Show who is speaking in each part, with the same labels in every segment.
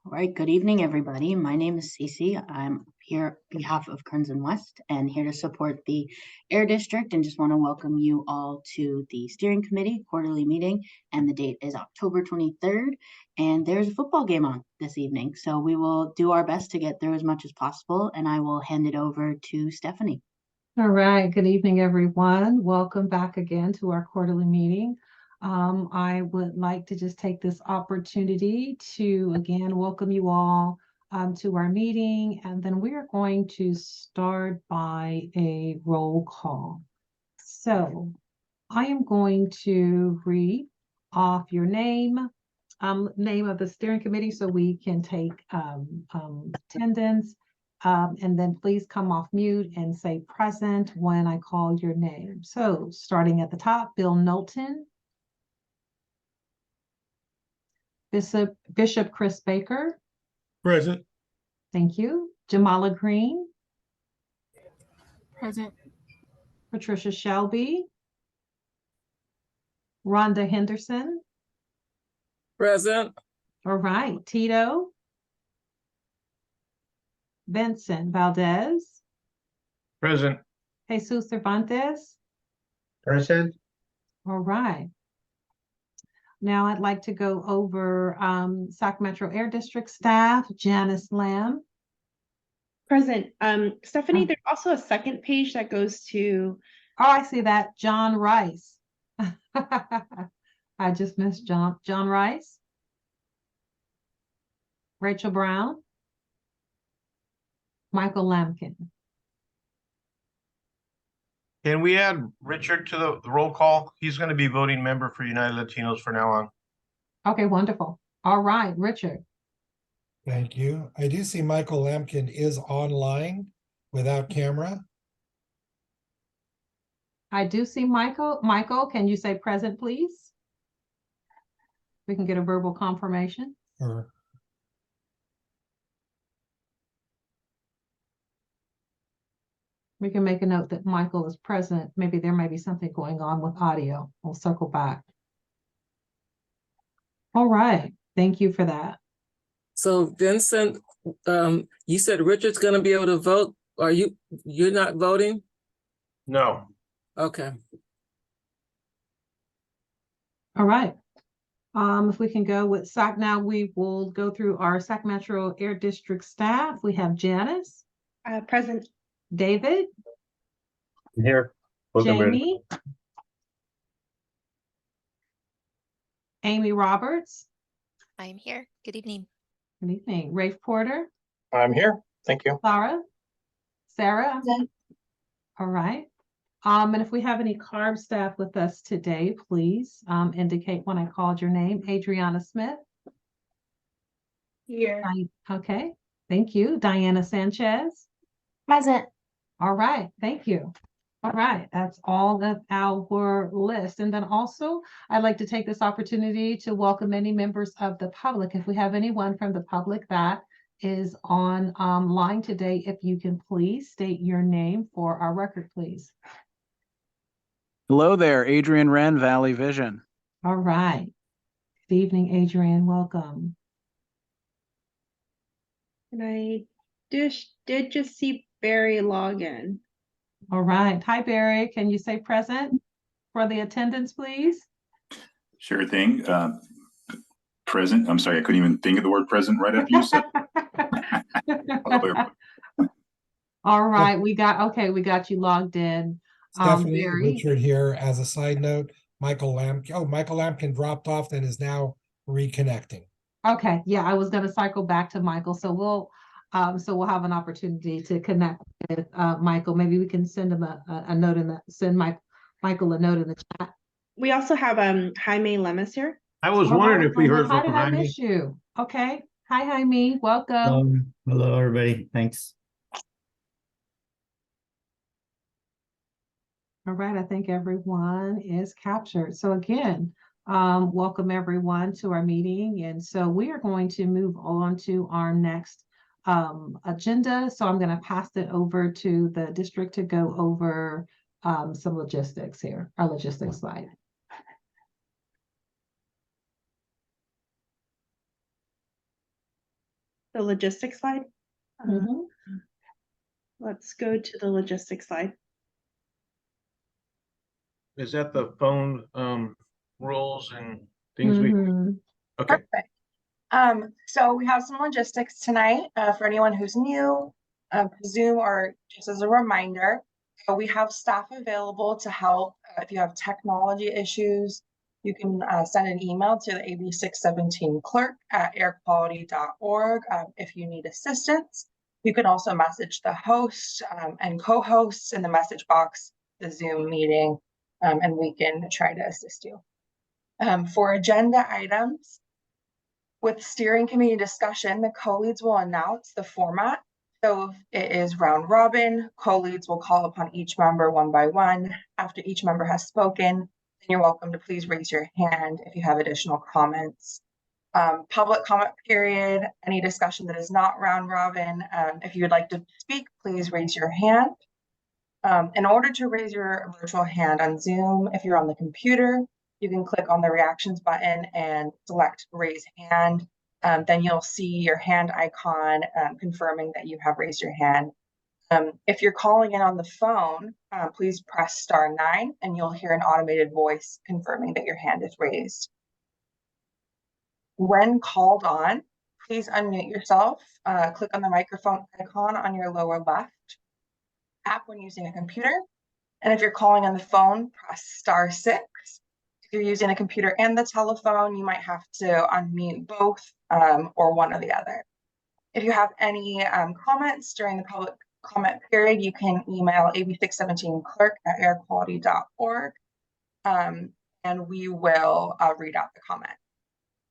Speaker 1: All right, good evening, everybody. My name is Cece. I'm here on behalf of Kearns and West and here to support the Air District and just want to welcome you all to the steering committee quarterly meeting. And the date is October 23rd. And there's a football game on this evening. So we will do our best to get through as much as possible. And I will hand it over to Stephanie.
Speaker 2: All right, good evening, everyone. Welcome back again to our quarterly meeting. I would like to just take this opportunity to again welcome you all to our meeting, and then we are going to start by a roll call. So I am going to read off your name of the steering committee so we can take attendance. And then please come off mute and say present when I call your name. So starting at the top, Bill Knowlton. Bishop Chris Baker.
Speaker 3: Present.
Speaker 2: Thank you. Jamala Green.
Speaker 4: Present.
Speaker 2: Patricia Shelby. Rhonda Henderson.
Speaker 4: Present.
Speaker 2: All right. Tito. Vincent Valdez.
Speaker 3: Present.
Speaker 2: Jesus Cervantes.
Speaker 3: Present.
Speaker 2: All right. Now I'd like to go over Sac Metro Air District staff. Janice Lamb.
Speaker 5: Present. Stephanie, there's also a second page that goes to.
Speaker 2: Oh, I see that. John Rice. I just missed John Rice. Rachel Brown. Michael Lampkin.
Speaker 3: Can we add Richard to the roll call? He's going to be voting member for United Latinos for now on.
Speaker 2: Okay, wonderful. All right, Richard.
Speaker 6: Thank you. I do see Michael Lampkin is online without camera.
Speaker 2: I do see Michael. Michael, can you say present, please? We can get a verbal confirmation.
Speaker 6: Or
Speaker 2: we can make a note that Michael is present. Maybe there may be something going on with audio. We'll circle back. All right. Thank you for that.
Speaker 4: So Vincent, you said Richard's gonna be able to vote. You're not voting?
Speaker 3: No.
Speaker 4: Okay.
Speaker 2: All right. If we can go with SAC now, we will go through our Sac Metro Air District staff. We have Janice.
Speaker 5: Present.
Speaker 2: David.
Speaker 3: Here.
Speaker 2: Jamie. Amy Roberts.
Speaker 7: I'm here. Good evening.
Speaker 2: Good evening. Rafe Porter.
Speaker 3: I'm here. Thank you.
Speaker 2: Sarah. All right. And if we have any CARB staff with us today, please indicate when I called your name. Adriana Smith.
Speaker 5: Here.
Speaker 2: Okay. Thank you. Diana Sanchez.
Speaker 5: Present.
Speaker 2: All right. Thank you. All right. That's all of our list. And then also, I'd like to take this opportunity to welcome any members of the public. If we have anyone from the public that is on line today, if you can please state your name for our record, please.
Speaker 8: Hello there, Adrian Wren, Valley Vision.
Speaker 2: All right. Good evening, Adrian. Welcome.
Speaker 5: And I did just see Barry log in.
Speaker 2: All right. Hi, Barry. Can you say present for the attendance, please?
Speaker 9: Sure thing. Present. I'm sorry, I couldn't even think of the word present right after you said.
Speaker 2: All right. We got you logged in.
Speaker 6: Stephanie,
Speaker 2: Barry.
Speaker 6: Richard here. As a side note, Michael Lampkin dropped off and is now reconnecting.
Speaker 2: Okay. Yeah, I was going to cycle back to Michael. So we'll have an opportunity to connect with Michael. Maybe we can send him a note Michael a note in the chat.
Speaker 5: We also have Jaime Lemus here.
Speaker 3: I was wondering if we heard
Speaker 2: How
Speaker 3: from
Speaker 2: did I
Speaker 3: Jaime.
Speaker 2: miss you? Okay. Hi, Jaime. Welcome.
Speaker 10: Hello, everybody. Thanks.
Speaker 2: All right, I think everyone is captured. So again, welcome everyone to our meeting. And so we are going to move on to our next agenda. So I'm going to pass it over to the district to go over some logistics here, our logistics slide.
Speaker 5: the logistics slide.
Speaker 2: Mhm.
Speaker 5: Let's go to the logistics slide.
Speaker 3: Is that the phone, rules and things we,
Speaker 2: Mhm.
Speaker 3: okay.
Speaker 10: Perfect. So we have some logistics tonight, for anyone who's new, Zoom, or just as a reminder. We have staff available to help. If you have technology issues, you can send an email to the AB 617 clerk@airquality.org if you need assistance. You can also message the host and co-hosts in the message box, the Zoom meeting, and we can try to assist you. For agenda items, with steering committee discussion, the co-leads will announce the format. So if it is round robin, co-leads will call upon each member one by one. After each member has spoken, then you're welcome to please raise your hand if you have additional comments. Public comment period, any discussion that is not round robin. If you would like to speak, please raise your hand. In order to raise your virtual hand on Zoom, if you're on the computer, you can click on the reactions button and select raise hand. Then you'll see your hand icon confirming that you have raised your hand. If you're calling in on the phone, please press *9 and you'll hear an automated voice confirming that your hand is raised. When called on, please unmute yourself. Click on the microphone icon on your lower left app when using a computer. And if you're calling on the phone, press *6. If you're using a computer and the telephone, you might have to unmute both or one or the other. If you have any comments during the public comment period, you can email ab617clerk@airquality.org and we will read out the comment.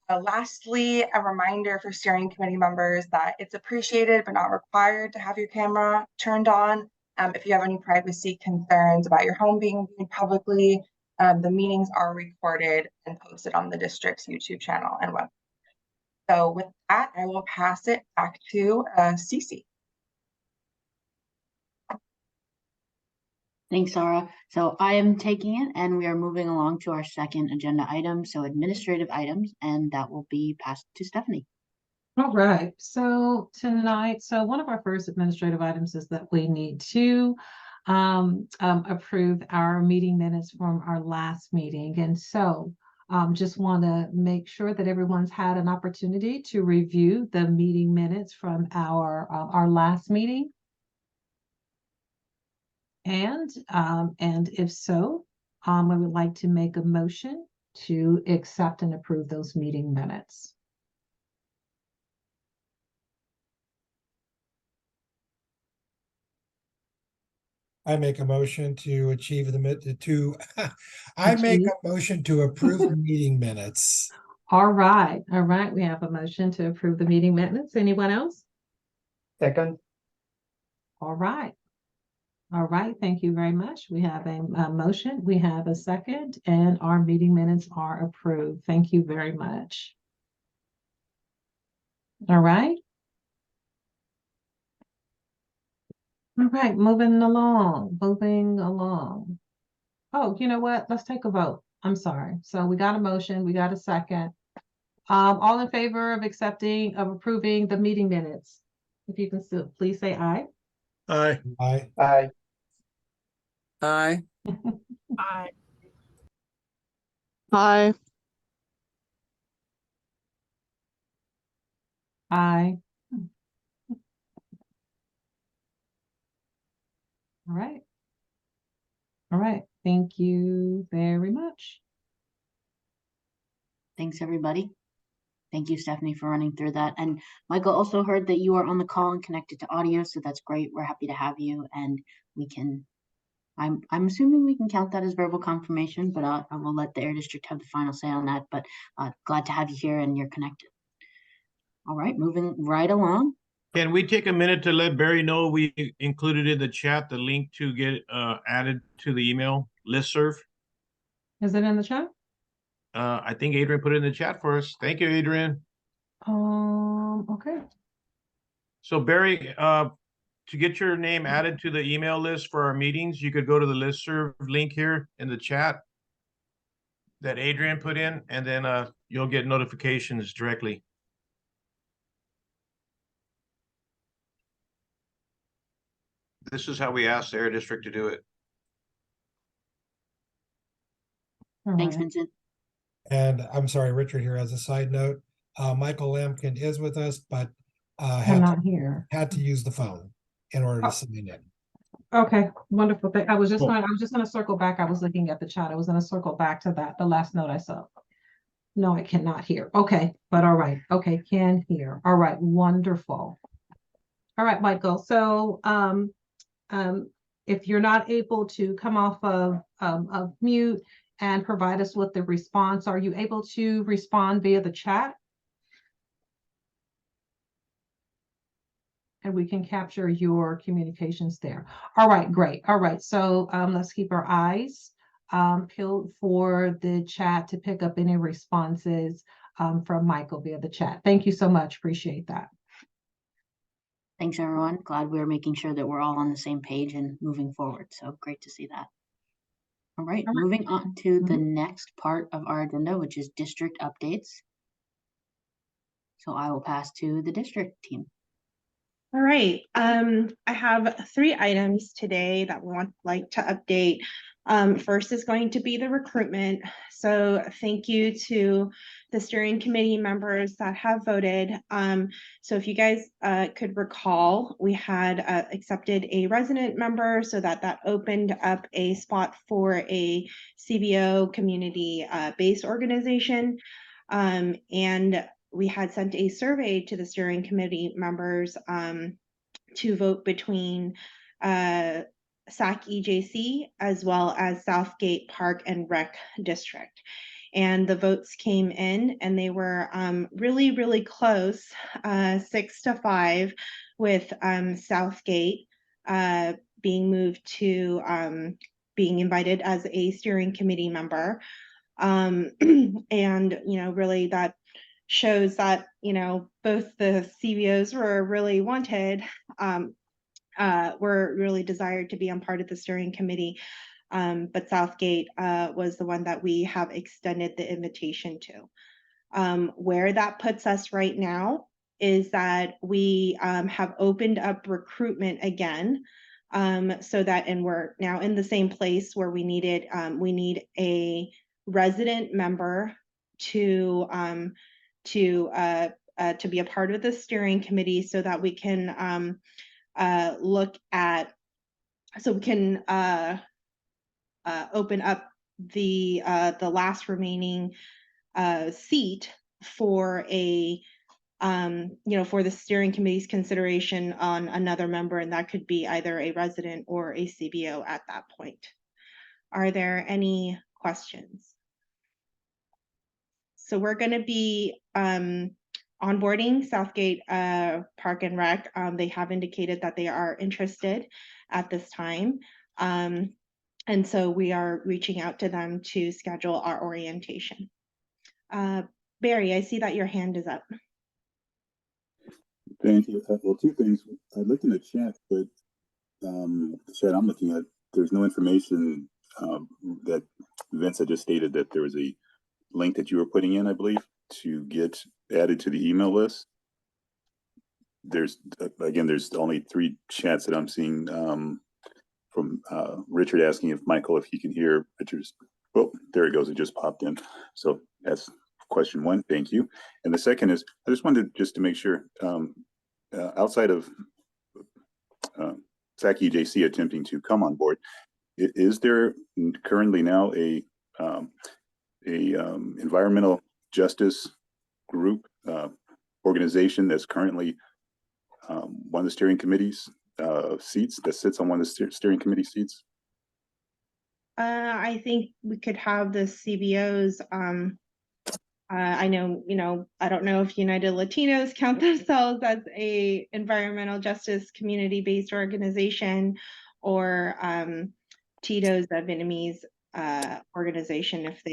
Speaker 10: Lastly, a reminder for steering committee members that it's appreciated but not required to have your camera turned on. If you have any privacy concerns about your home being viewed publicly, the meetings are recorded and posted on the district's YouTube channel and web. So with that, I will pass it back to Cece.
Speaker 1: Thanks, Sarah. So I am taking it and we are moving along to our second agenda item, so administrative items, and that will be passed to Stephanie.
Speaker 2: All right, so tonight, one of our first administrative items is that we need to approve our meeting minutes from our last meeting. And so just want to make sure that everyone's had an opportunity to review the meeting minutes from our last meeting. And if so, I would like to make a motion to accept and approve those meeting minutes.
Speaker 6: I make a motion to I make a motion to approve the meeting minutes.
Speaker 2: All right, we have a motion to approve the meeting minutes. Anyone else?
Speaker 11: Second.
Speaker 2: All right, thank you very much. We have a motion, we have a second, and our meeting minutes are approved. Thank you very much. All right. All right, moving along. Oh, you know what? Let's take a vote. I'm sorry. So we got a motion, we got a second. All in favor of approving the meeting minutes? If you can still please say aye.
Speaker 3: Aye.
Speaker 6: Aye.
Speaker 11: Aye.
Speaker 4: Aye.
Speaker 7: Aye.
Speaker 11: Aye.
Speaker 2: Aye. All right. All right. Thank you very much.
Speaker 1: Thanks, everybody. Thank you, Stephanie, for running through that. And Michael also heard that you are on the call and connected to audio, so that's great. We're happy to have you, and we can, I'm assuming we can count that as verbal confirmation, but I will let the Air District have the final say on that, but glad to have you here and you're connected. All right, moving right along.
Speaker 3: Can we take a minute to let Barry know we included in the chat the link to get added to the email listserv?
Speaker 2: Is it in the chat?
Speaker 3: I think Adrian put it in the chat for us. Thank you, Adrian.
Speaker 2: Okay.
Speaker 3: So Barry, to get your name added to the email list for our meetings, you could go to the listserv link here in the chat that Adrian put in, and then you'll get notifications directly. This is how we asked the Air District to do it.
Speaker 2: All
Speaker 1: Thanks,
Speaker 2: right.
Speaker 1: Vincent.
Speaker 6: And I'm sorry, Richard here as a side note, Michael Lampkin is with us, but
Speaker 2: I'm
Speaker 6: had
Speaker 2: not here.
Speaker 6: to use the phone in order
Speaker 2: Oh.
Speaker 6: to sign in.
Speaker 2: Okay, wonderful. I was just
Speaker 6: Cool.
Speaker 2: gonna circle back. I was looking at the chat. I was gonna circle back to that, the last note I saw. No, I cannot hear. Okay, but all right. Okay, can hear. All right, wonderful. All right, Michael. So, if you're not able to come off of mute and provide us with the response, are you able to respond via the chat? And we can capture your communications there. All right, great. All right, so let's keep our eyes peeled for the chat to pick up any responses from Michael via the chat. Thank you so much. Appreciate that.
Speaker 1: Thanks, everyone. Glad we're making sure that we're all on the same page and moving forward. So great to see that. All right,
Speaker 2: All right.
Speaker 1: moving on to the next part of our agenda, which is district updates. So I will pass to the district team.
Speaker 5: All right, I have 3 items today that we like to update. First is going to be the recruitment. So thank you to the steering committee members that have voted. So if you guys could recall, we had accepted a resident member so that opened up a spot for a CBO community based organization. And we had sent a survey to the steering committee members to vote between SAC EJC as well as Southgate Park and Rec District. And the votes came in and they were really, really close, 6-5, with Southgate being moved to being invited as a steering committee member. And, really that shows that, both the CBOs were really wanted, were really desired to be on part of the steering committee. But Southgate was the one that we have extended the invitation to. Where that puts us right now is that we have opened up recruitment again, so that, and we're now in the same place where we need a resident member to be a part of the steering committee so that we can look at, so we can open up the last remaining seat for a for the steering committee's consideration on another member, and that could be either a resident or a CBO at that point. Are there any questions? So we're going to be onboarding Southgate Park and Rec. They have indicated that they are interested at this time. And so we are reaching out to them to schedule our orientation. Barry, I see that your hand is up.
Speaker 9: Thank you. Well, 2 things. I looked in the chat, but the chat I'm looking at, there's no information that Vince had just stated that there was a link that you were putting in, I believe, to get added to the email list. There's there's only 3 chats that I'm seeing from Richard asking if he can hear Richard's. Oh, there it goes. It just popped in. So that's question 1. Thank you. And the second is, I just wanted to make sure, outside of SAC EJC attempting to come on board, is there currently now a environmental justice group organization that's currently one of the steering committee's seats, that sits on one of the steering committee seats?
Speaker 5: I think we could have the CBOs. I know, I don't know if United Latinos count themselves as a environmental justice community-based organization, or Tito's, a Vietnamese organization, if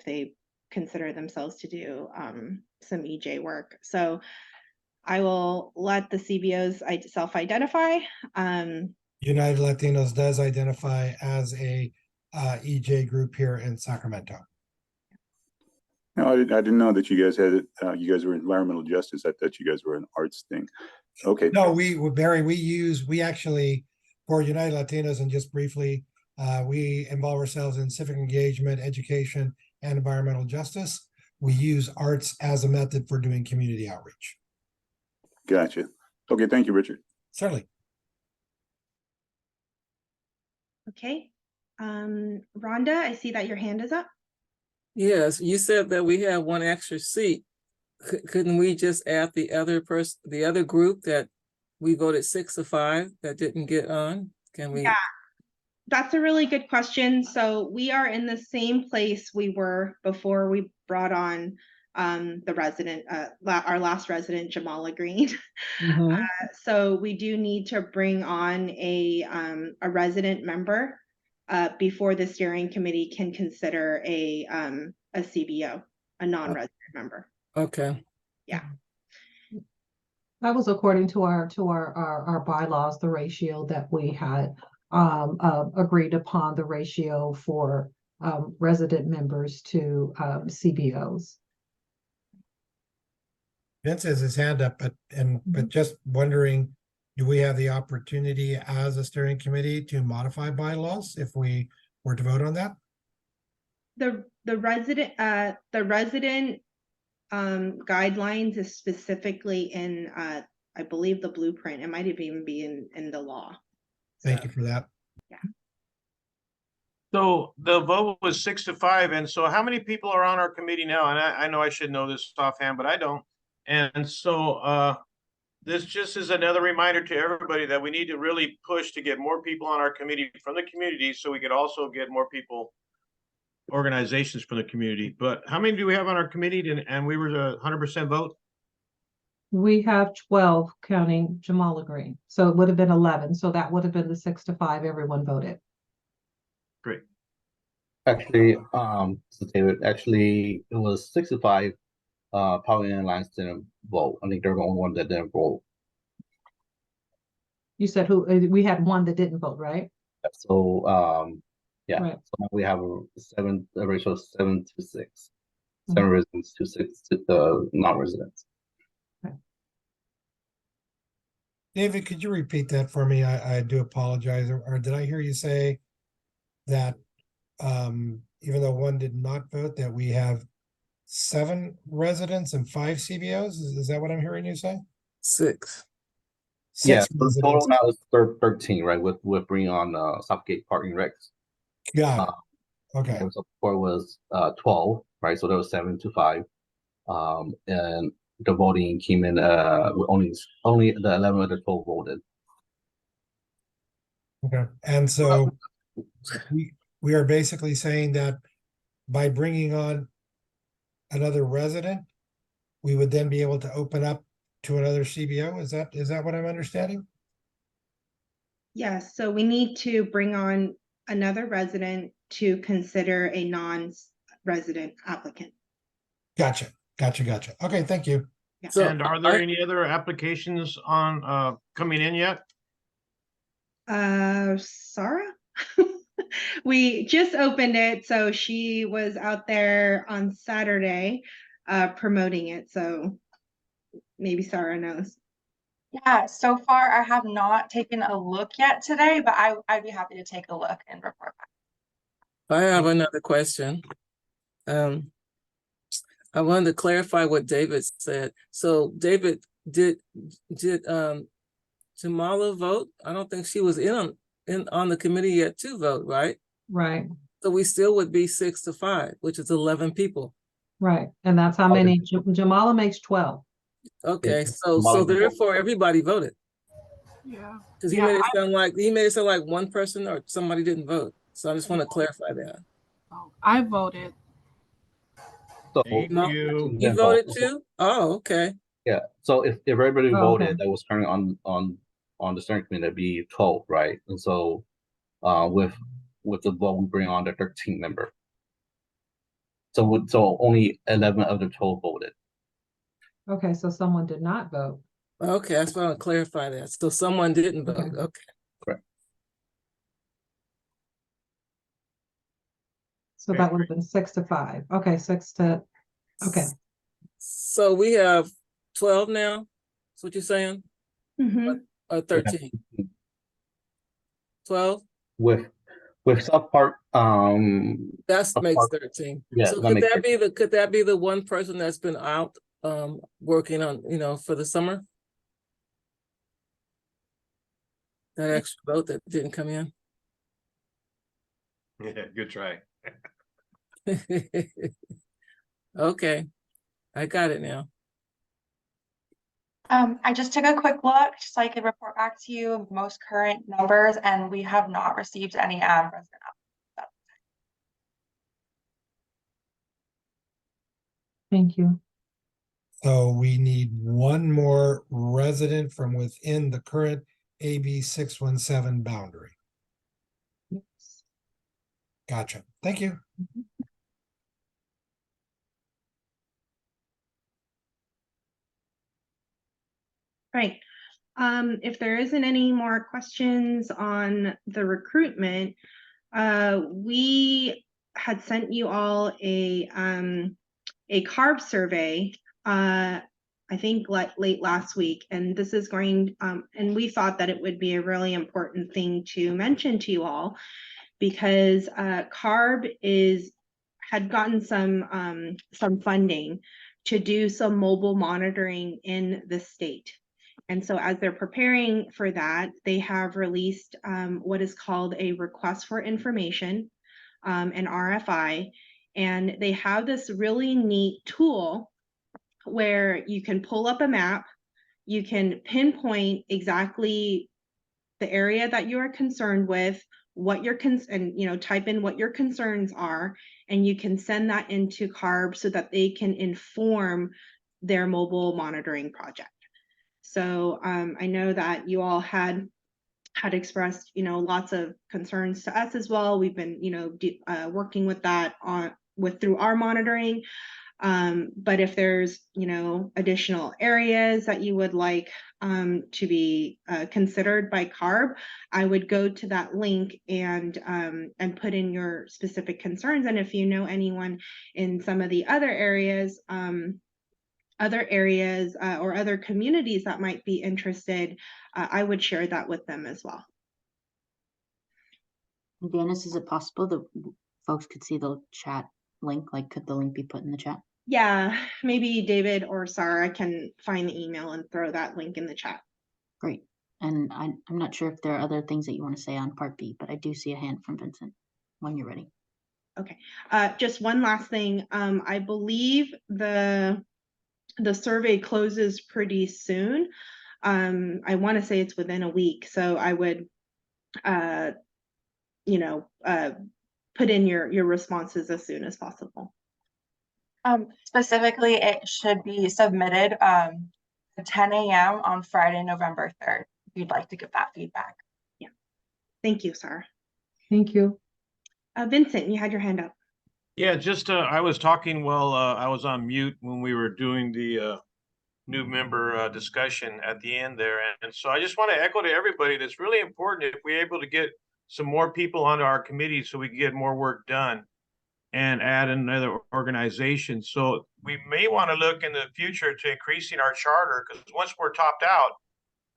Speaker 5: they consider themselves to do some EJ work. So I will let the CBOs self-identify.
Speaker 6: United Latinos does identify as a EJ group here in Sacramento.
Speaker 9: No, I didn't know that you guys had it. You guys were environmental justice. I thought you guys were an arts thing. Okay.
Speaker 6: No, Barry, we actually for United Latinos, and just briefly, we involve ourselves in civic engagement, education, and environmental justice. We use arts as a method for doing community outreach.
Speaker 9: Gotcha. Okay, thank you, Richard.
Speaker 6: Certainly.
Speaker 5: Okay. Rhonda, I see that your hand is up.
Speaker 4: Yes, you said that we have one extra seat. Couldn't we just add the other person, the other group that we voted 6-5 that didn't get on? Can we?
Speaker 5: Yeah, that's a really good question. So we are in the same place we were before we brought on the resident, our last resident, Jamala Green.
Speaker 4: Mhm.
Speaker 5: So we do need to bring on a resident member before the steering committee can consider a CBO, a non-resident member.
Speaker 4: Okay.
Speaker 5: Yeah.
Speaker 2: That was according to our bylaws, the ratio that we had agreed upon, the ratio for resident members to CBOs.
Speaker 6: Vince has his hand up, but just wondering, do we have the opportunity as a steering committee to modify bylaws if we were to vote on that?
Speaker 5: The resident guidelines is specifically in I believe the blueprint. It might even be in the law.
Speaker 6: Thank you for that.
Speaker 3: So the vote was 6-5, and so how many people are on our committee now? And I know I should know this offhand, but I don't. And so this just is another reminder to everybody that we need to really push to get more people on our committee from the community, so we could also get more people, organizations from the community. But how many do we have on our committee? And we were a 100% vote?
Speaker 2: We have 12 counting Jamala Green. So it would have been 11. So that would have been the 6-5. Everyone voted.
Speaker 3: Great.
Speaker 11: Actually, so David, actually, it was 6-5. Poly and Alliance didn't vote. I think they're the only one that didn't vote.
Speaker 2: You said who? We had one that didn't vote, right?
Speaker 11: So, yeah.
Speaker 2: Right.
Speaker 11: So we have a ratio of 7-6. 7 residents to 6 to the non-residents.
Speaker 6: David, could you repeat that for me? I do apologize. Or did I hear you say that even though one did not vote, that we have 7 residents and 5 CBOs? Is that what I'm hearing you say?
Speaker 4: 6.
Speaker 11: Yeah,
Speaker 6: 6
Speaker 11: so the
Speaker 6: residents.
Speaker 11: total now is 13, right? With bringing on Southgate Parking Recs.
Speaker 6: Got it. Okay.
Speaker 11: So before was 12, right? So there was 7-5. And the voting came in with only the 11 of the 12 voted.
Speaker 6: Okay. And so we are basically saying that by bringing on another resident, we would then be able to open up to another CBO. Is that what I'm understanding?
Speaker 5: Yes. So we need to bring on another resident to consider a non-resident applicant.
Speaker 6: Gotcha. Okay, thank you.
Speaker 5: Yeah.
Speaker 4: So
Speaker 3: And are there any other applications on coming in yet?
Speaker 5: Sarah? We just opened it, so she was out there on Saturday promoting it, so maybe Sarah knows.
Speaker 10: Yeah, so far I have not taken a look yet today, but I'd be happy to take a look and report back.
Speaker 4: I have another question. I wanted to clarify what David said. So David, did Jamala vote? I don't think she was in on the committee yet to vote, right?
Speaker 2: Right.
Speaker 4: So we still would be 6-5, which is 11 people.
Speaker 2: Right. And that's how many Jamala makes 12.
Speaker 4: Okay,
Speaker 11: Yeah,
Speaker 4: so
Speaker 11: Jamala voted.
Speaker 4: therefore everybody voted.
Speaker 10: Yeah.
Speaker 4: Because he made it sound like one person or somebody didn't vote. So I just want to clarify that.
Speaker 12: I voted.
Speaker 11: So
Speaker 3: Thank
Speaker 4: No,
Speaker 3: you.
Speaker 4: You voted too? Oh, okay.
Speaker 11: yeah. So if everybody
Speaker 2: Oh,
Speaker 11: voted
Speaker 2: okay.
Speaker 11: that was currently on the steering committee, that'd be 12, right? And so with the vote, we bring on the 13th member. So only 11 of the 12 voted.
Speaker 2: Okay, so someone did not vote.
Speaker 4: Okay, I just want to clarify that. So someone didn't vote.
Speaker 2: Okay.
Speaker 4: Okay.
Speaker 11: Correct.
Speaker 2: So that would have been 6-5. Okay, 6 to, okay.
Speaker 4: So we have 12 now? That's what you're saying?
Speaker 5: Mhm.
Speaker 4: Or 13? 12?
Speaker 11: With South Park,
Speaker 4: That
Speaker 11: South
Speaker 4: makes
Speaker 11: Park,
Speaker 4: 13.
Speaker 11: yeah,
Speaker 4: So
Speaker 11: that makes
Speaker 4: could that be the one person that's been out working on, for the summer? That extra vote that didn't come in?
Speaker 3: Yeah, good try.
Speaker 4: Okay, I got it now.
Speaker 10: I just took a quick look just so I could report back to you most current numbers, and we have not received any resident applicants.
Speaker 2: Thank you.
Speaker 6: So we need one more resident from within the current AB 617 boundary. Gotcha. Thank you.
Speaker 5: Right. If there isn't any more questions on the recruitment, we had sent you all a CARB survey, I think late last week, and this is going, and we thought that it would be a really important thing to mention to you all, because CARB had gotten some funding to do some mobile monitoring in the state. And so as they're preparing for that, they have released what is called a request for information, an RFI, and they have this really neat tool where you can pull up a map, you can pinpoint exactly the area that you are concerned with, what your type in what your concerns are, and you can send that into CARB so that they can inform their mobile monitoring project. So I know that you all had expressed, lots of concerns to us as well. We've been, working with that through our monitoring. But if there's, additional areas that you would like to be considered by CARB, I would go to that link and put in your specific concerns. And if you know anyone in some of the other areas, or other communities that might be interested, I would share that with them as well.
Speaker 1: Janice, is it possible that folks could see the chat link? Like, could the link be put in the chat?
Speaker 5: Yeah, maybe David or Sarah can find the email and throw that link in the chat.
Speaker 1: Great. And I'm not sure if there are other things that you want to say on Part B, but I do see a hand from Vincent when you're ready.
Speaker 5: Okay. Just one last thing. I believe the survey closes pretty soon. I want to say it's within a week, so I would, put in your responses as soon as possible.
Speaker 10: Specifically, it should be submitted at 10 a.m. on Friday, November 3rd, if you'd like to give that feedback.
Speaker 5: Yeah. Thank you, Sarah.
Speaker 2: Thank you.
Speaker 5: Vincent, you had your hand up.
Speaker 3: Yeah, just I was talking while I was on mute when we were doing the new member discussion at the end there. And so I just want to echo to everybody that's really important if we're able to get some more people onto our committee so we can get more work done and add another organization. So we may want to look in the future to increasing our charter, because once we're topped out,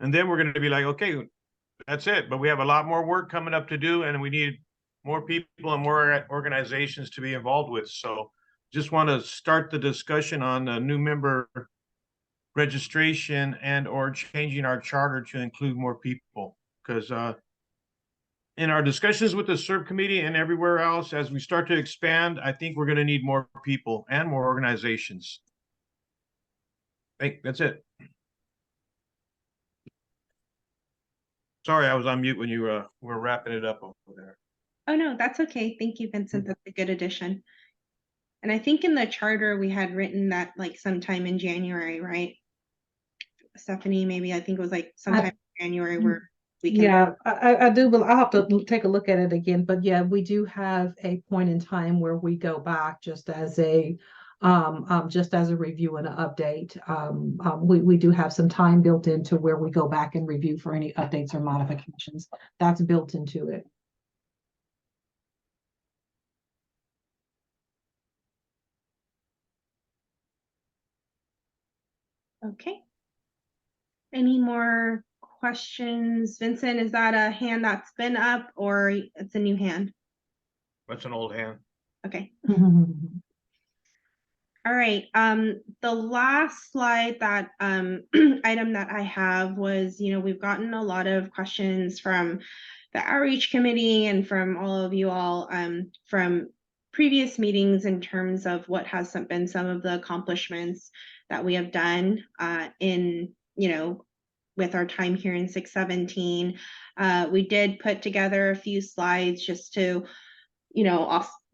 Speaker 3: and then we're going to be like, okay, that's it. But we have a lot more work coming up to do, and we need more people and more organizations to be involved with. So just want to start the discussion on a new member registration and or changing our charter to include more people, because in our discussions with the SERB committee and everywhere else, as we start to expand, I think we're going to need more people and more organizations. Hey, that's it. Sorry, I was on mute when you were wrapping it up over there.
Speaker 5: Oh, no, that's okay. Thank you, Vincent. That's a good addition. And I think in the charter, we had written that like sometime in January, right? Stephanie, maybe I think it was like sometime in January where we can.
Speaker 2: Yeah, I do, but I'll have to take a look at it again. But yeah, we do have a point in time where we go back just as a review and an update. We do have some time built into where we go back and review for any updates or modifications. That's built into it.
Speaker 5: Okay. Any more questions? Vincent, is that a hand that's been up or it's a new hand?
Speaker 3: That's an old hand.
Speaker 5: Okay. All right, the last slide that item that I have was, we've gotten a lot of questions from the outreach committee and from all of you all from previous meetings in terms of what has been some of the accomplishments that we have done in, with our time here in 617. We did put together a few slides just to,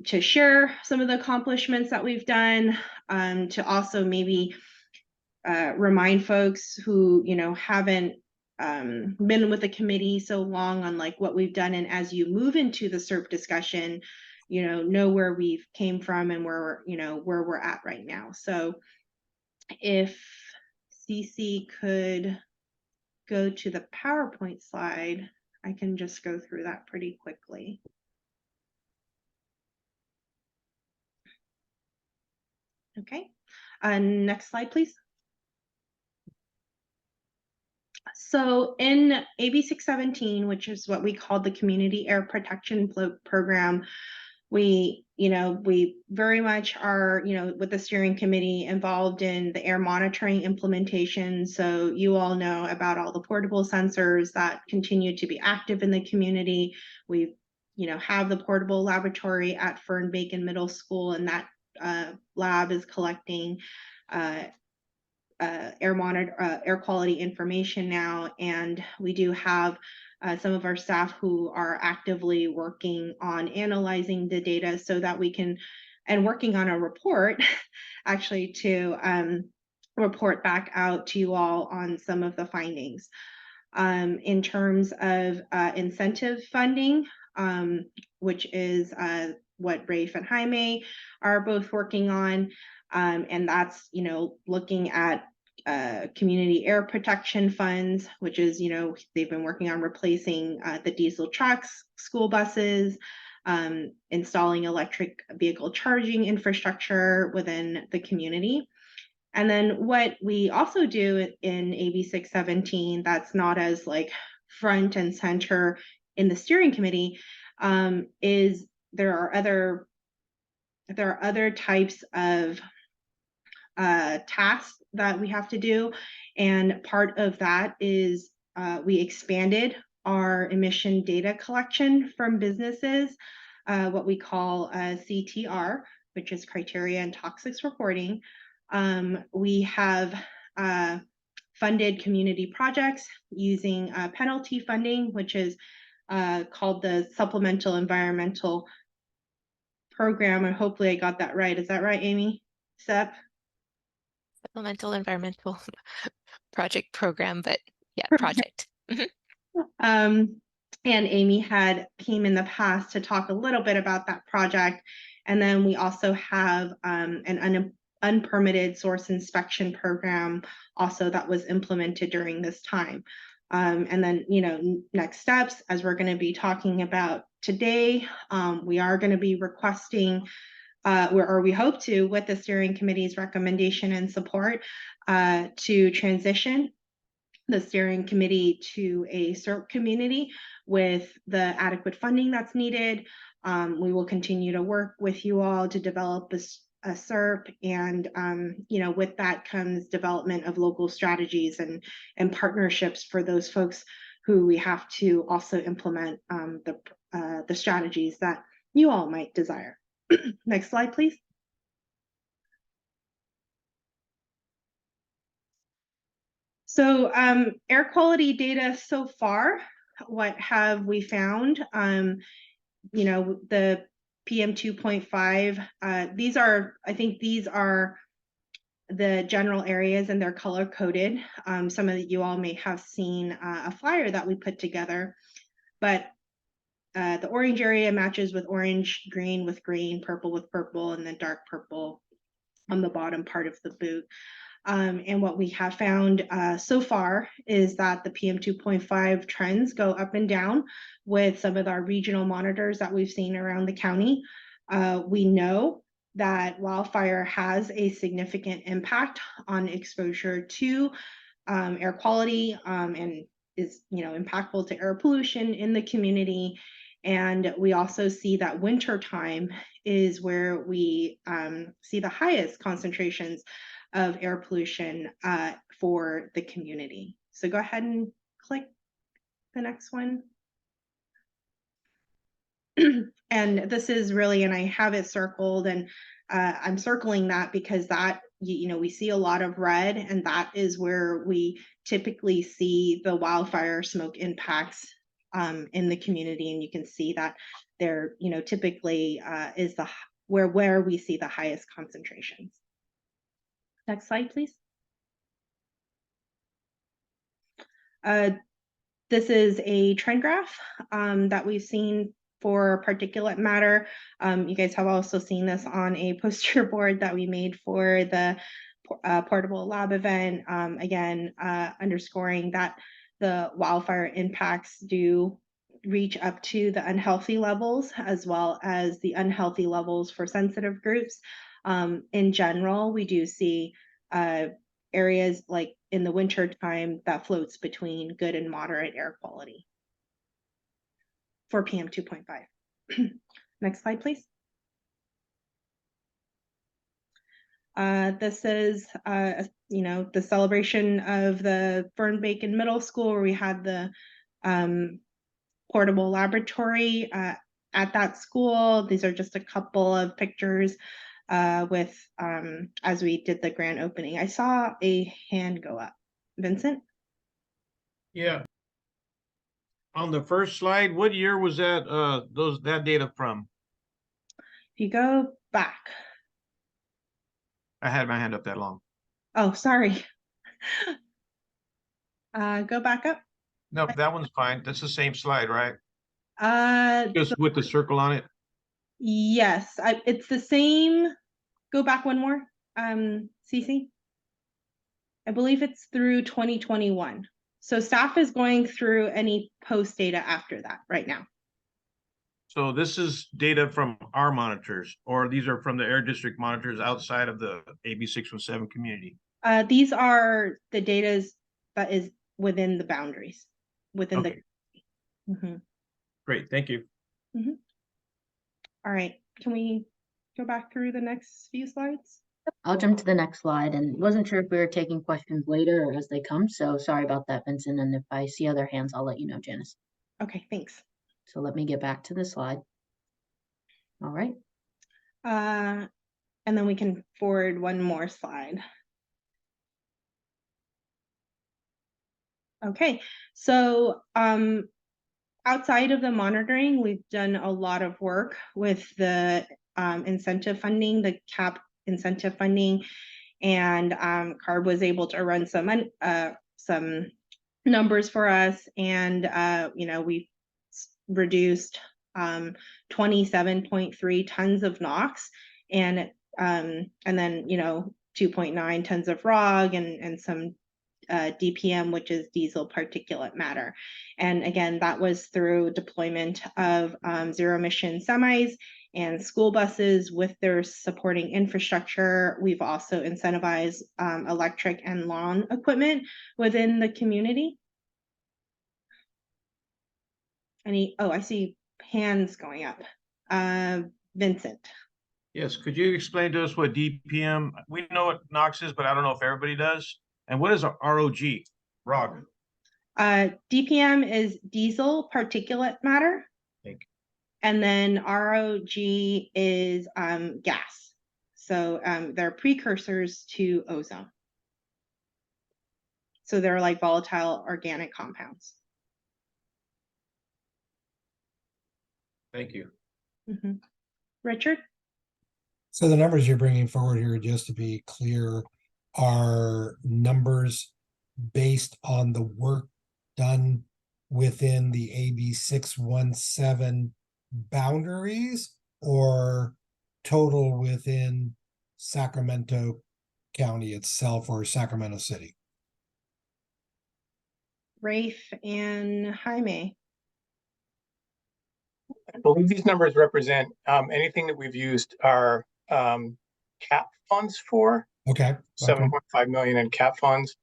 Speaker 5: to share some of the accomplishments that we've done, to also maybe remind folks who, haven't been with the committee so long on like what we've done. And as you move into the SERP discussion, know where we've came from and where we're at right now. So if Cece could go to the PowerPoint slide, I can just go through that pretty quickly. Okay, next slide, please. So in AB 617, which is what we call the Community Air Protection Program, we very much are, with the steering committee involved in the air monitoring implementation. So you all know about all the portable sensors that continue to be active in the community. We, have the portable laboratory at Fern Bacon Middle School, and that lab is collecting air quality information now, and we do have some of our staff who are actively working on analyzing the data so that we can, and working on a report actually to report back out to you all on some of the findings. In terms of incentive funding, which is what Rafe and Jaime are both working on. And that's, looking at community air protection funds, which is, they've been working on replacing the diesel trucks, school buses, installing electric vehicle charging infrastructure within the community. And then what we also do in AB 617, that's not as like front and center in the steering committee, is there are other types of tasks that we have to do, and part of that is we expanded our emission data collection from businesses, what we call CTR, which is criteria and toxics reporting. We have funded community projects using penalty funding, which is called the Supplemental Environmental Program, and hopefully I got that right. Is that right, Amy? SEP?
Speaker 7: Supplemental Environmental Project Program, but yeah, project.
Speaker 5: And Amy came in the past to talk a little bit about that project. And then we also have an unpermitted source inspection program also that was implemented during this time. And then, next steps, as we're going to be talking about today, we are going to be requesting, or we hope to, with the steering committee's recommendation and support, to transition the steering committee to a SERP community with the adequate funding that's needed. We will continue to work with you all to develop a SERP, and with that comes development of local strategies and partnerships for those folks who we have to also implement the strategies that you all might desire. Next slide, please. So air quality data so far, what have we found? The PM 2.5, these are the general areas, and they're color coded. Some of you all may have seen a flyer that we put together, but the orange area matches with orange, green with green, purple with purple, and then dark purple on the bottom part of the boot. And what we have found so far is that the PM 2.5 trends go up and down with some of our regional monitors that we've seen around the county. We know that wildfire has a significant impact on exposure to air quality and is, impactful to air pollution in the community. And we also see that winter time is where we see the highest concentrations of air pollution for the community. So go ahead and click the next one. And this is really, and I have it circled, and I'm circling that because that, we see a lot of red, and that is where we typically see the wildfire smoke impacts in the community. And you can see that there, typically is where we see the highest concentrations. Next slide, please. This is a trend graph that we've seen for particulate matter. You guys have also seen this on a poster board that we made for the portable lab event. Again, underscoring that the wildfire impacts do reach up to the unhealthy levels, as well as the unhealthy levels for sensitive groups. In general, we do see areas like in the winter time that floats between good and moderate air quality for PM 2.5. Next slide, please. This is, the celebration of the Fern-Bacon Middle School, where we had the portable laboratory at that school. These are just a couple of pictures with as we did the grand opening. I saw a hand go up. Vincent?
Speaker 3: Yeah. On the first slide, what year was that, that data from?
Speaker 5: If you go back.
Speaker 3: I had my hand up that long.
Speaker 5: Oh, sorry. Go back up.
Speaker 3: No, that one's fine. That's the same slide, right?
Speaker 5: Just
Speaker 3: with the circle on it.
Speaker 5: Yes, it's the same. Go back one more, Cece. I believe it's through 2021. So staff is going through any post data after that right now.
Speaker 3: So this is data from our monitors, or these are from the Air District monitors outside of the AB 617 community?
Speaker 5: These are the data that is within the boundaries, within the.
Speaker 3: Great, thank you.
Speaker 5: All right, can we go back through the next few slides?
Speaker 1: I'll jump to the next slide, and wasn't sure if we were taking questions later or as they come, so sorry about that, Vincent, and if I see other hands, I'll let you know, Janice.
Speaker 5: Okay, thanks.
Speaker 1: So let me get back to the slide. All right.
Speaker 5: And then we can forward one more slide. Okay, so outside of the monitoring, we've done a lot of work with the incentive funding, the CAP incentive funding, and CARB was able to run some numbers for us, and we reduced 27.3 tons of NOx, and then 2.9 tons of ROG, and some DPM, which is diesel particulate matter. And again, that was through deployment of zero emission semis and school buses with their supporting infrastructure. We've also incentivized electric and lawn equipment within the community. I see hands going up. Vincent.
Speaker 3: Yes, could you explain to us what DPM, we know what NOx is, but I don't know if everybody does. And what is a ROG?
Speaker 5: DPM is diesel particulate matter.
Speaker 3: Thank you.
Speaker 5: And then ROG is gas. So they're precursors to ozone. So they're like volatile organic compounds.
Speaker 3: Thank you.
Speaker 5: Richard?
Speaker 6: So the numbers you're bringing forward here, just to be clear, are numbers based on the work done within the AB 617 boundaries, or total within Sacramento County itself or Sacramento City?
Speaker 5: Rafe and Jaime.
Speaker 13: I believe these numbers represent anything that we've used our CAP funds for.
Speaker 6: Okay.
Speaker 13: 7.5 million in CAP funds.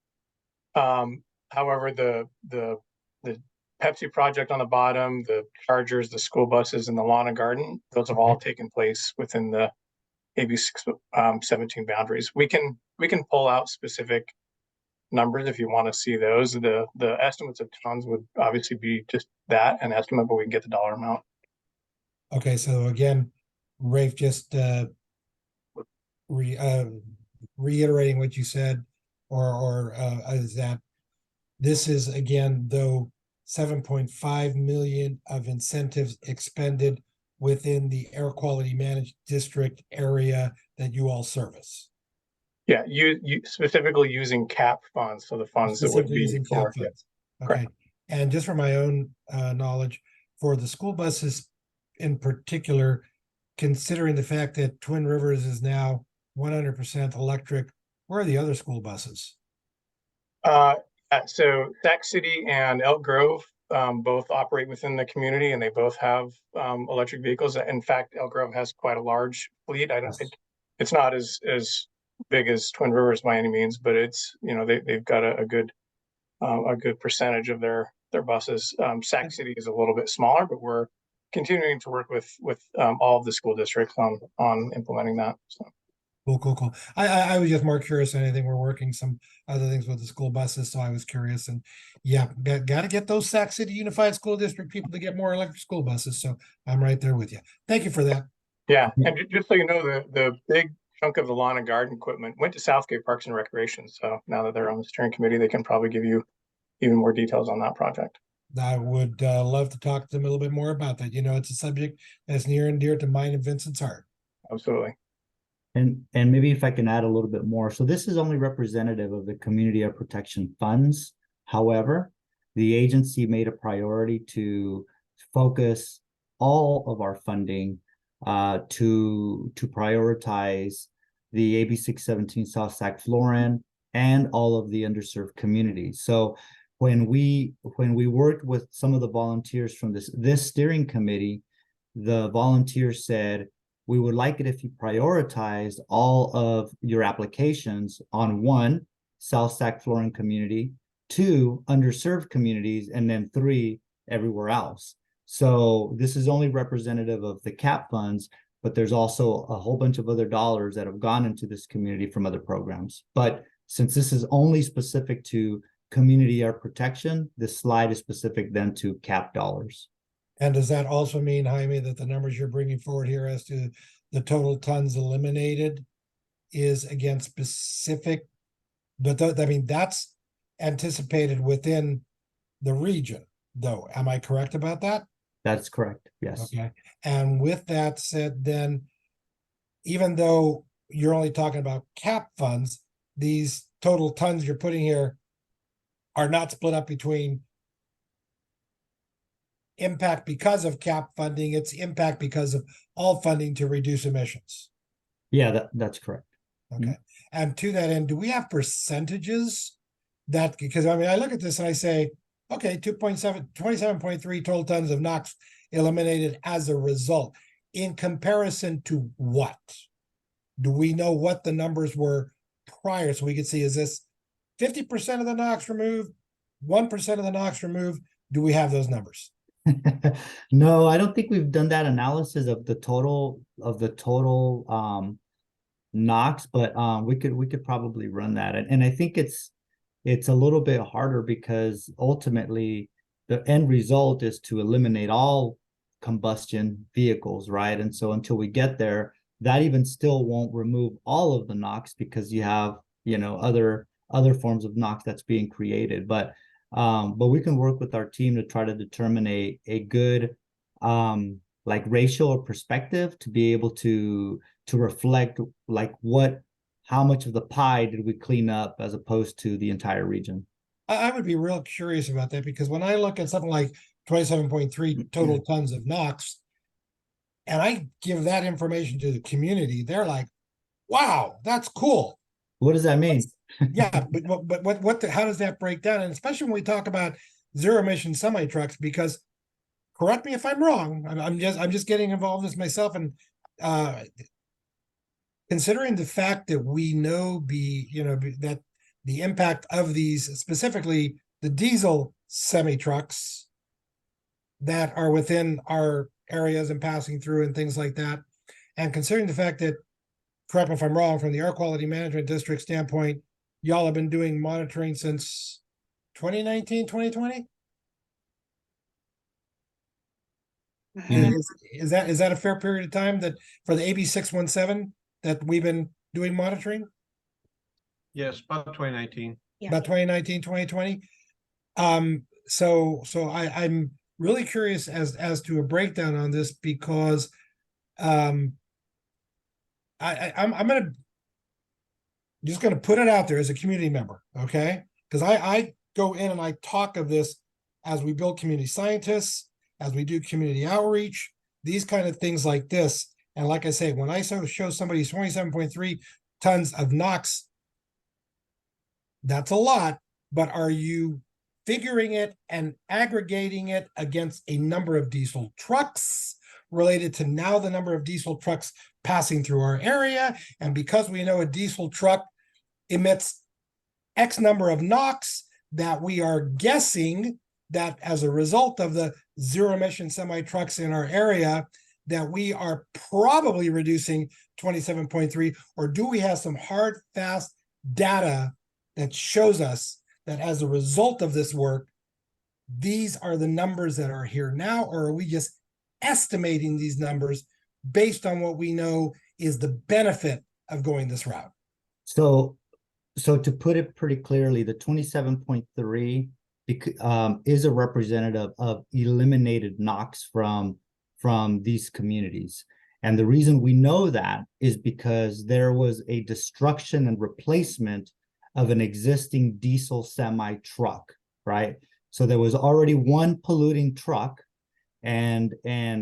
Speaker 13: However, the the Pepsi project on the bottom, the chargers, the school buses, and the lawn and garden, those have all taken place within the AB 17 boundaries. We can pull out specific numbers if you want to see those. The estimates of tons would obviously be just that, an estimate, but we can get the dollar amount.
Speaker 6: Okay, so again, Rafe, just reiterating what you said, or is that this is again, though, 7.5 million of incentives expended within the air quality managed district area that you all service.
Speaker 13: Yeah, you specifically using CAP funds, so the funds that would
Speaker 6: Specifically
Speaker 13: be
Speaker 6: using
Speaker 13: for,
Speaker 6: CAP funds. Okay, and just for my own knowledge, for the school buses in particular, considering the fact that Twin Rivers is now 100% electric, where are the other school buses?
Speaker 13: So Sac City and Elk Grove both operate within the community, and they both have electric vehicles. In fact, Elk Grove has quite a large fleet. I don't think it's not as big as Twin Rivers by any means, but it's, you know, they've got a good percentage of their buses. Sac City is a little bit smaller, but we're continuing to work with all of the school districts on implementing that. So.
Speaker 6: Cool. I was just more curious than anything. We're working some other things with the school buses, so I was curious. And yeah, got to get those Sac City Unified School District people to get more electric school buses. So I'm right there with you. Thank you for that.
Speaker 13: Yeah, and just so you know, the big chunk of the lawn and garden equipment went to Southgate Parks and Recreation. So now that they're on the steering committee, they can probably give you even more details on that project.
Speaker 6: I would love to talk to them a little bit more about that. You know, it's a subject that's near and dear to mine and Vincent's heart.
Speaker 13: Absolutely.
Speaker 14: And maybe if I can add a little bit more. So this is only representative of the community air protection funds. However, the agency made a priority to focus all of our funding to prioritize the AB 617 South Sac Florin and all of the underserved communities. So when we worked with some of the volunteers from this steering committee, the volunteers said, we would like it if you prioritized all of your applications on 1, South Sac Florin community, 2, underserved communities, and then 3, everywhere else. So this is only representative of the CAP funds, but there's also a whole bunch of other dollars that have gone into this community from other programs. But since this is only specific to community air protection, this slide is specific then to CAP dollars.
Speaker 6: And does that also mean, Jaime, that the numbers you're bringing forward here as to the total tons eliminated is again specific? But I mean, that's anticipated within the region, though. Am I correct about that?
Speaker 14: That's correct. Yes.
Speaker 6: Okay. And with that said, then, even though you're only talking about CAP funds, these total tons you're putting here are not split up between impact because of CAP funding, it's impact because of all funding to reduce emissions.
Speaker 14: Yeah, that's correct.
Speaker 6: Okay. And to that end, do we have percentages that, because I mean, I look at this and I say, okay, 27.3 total tons of NOx eliminated as a result. In comparison to what? Do we know what the numbers were prior? So we could see, is this 50% of the NOx removed, 1% of the NOx removed? Do we have those numbers?
Speaker 14: No, I don't think we've done that analysis of the total NOx, but we could probably run that. And I think it's a little bit harder because ultimately the end result is to eliminate all combustion vehicles, right? And so until we get there, that even still won't remove all of the NOx because you have, you know, other forms of NOx that's being created. But we can work with our team to try to determine a good like ratio or perspective to be able to reflect like how much of the pie did we clean up as opposed to the entire region.
Speaker 6: I would be real curious about that, because when I look at something like 27.3 total tons of NOx, and I give that information to the community, they're like, wow, that's cool.
Speaker 14: What does that mean?
Speaker 6: Yeah, but how does that break down? And especially when we talk about zero emission semi trucks, because correct me if I'm wrong, I'm just getting involved in this myself, and considering the fact that we know that the impact of these, specifically the diesel semi trucks that are within our areas and passing through and things like that. And considering the fact that, correct me if I'm wrong, from the Air Quality Management District standpoint, y'all have been doing monitoring since 2019, 2020? Is that a fair period of time that for the AB 617 that we've been doing monitoring?
Speaker 3: Yes, about 2019.
Speaker 6: About 2019, 2020. So I'm really curious as to a breakdown on this because I'm just gonna put it out there as a community member, okay? Because I go in and I talk of this as we build community scientists, as we do community outreach, these kind of things like this. And like I say, when I show somebody 27.3 tons of NOx, that's a lot, but are you figuring it and aggregating it against a number of diesel trucks related to now the number of diesel trucks passing through our area? And because we know a diesel truck emits X number of NOx, that we are guessing that as a result of the zero emission semi trucks in our area, that we are probably reducing 27.3, or do we have some hard, fast data that shows us that as a result of this work, these are the numbers that are here now, or are we just estimating these numbers based on what we know is the benefit of going this route?
Speaker 14: So to put it pretty clearly, the 27.3 is a representative of eliminated NOx from these communities. And the reason we know that is because there was a destruction and replacement of an existing diesel semi truck, right? So there was already one polluting truck, and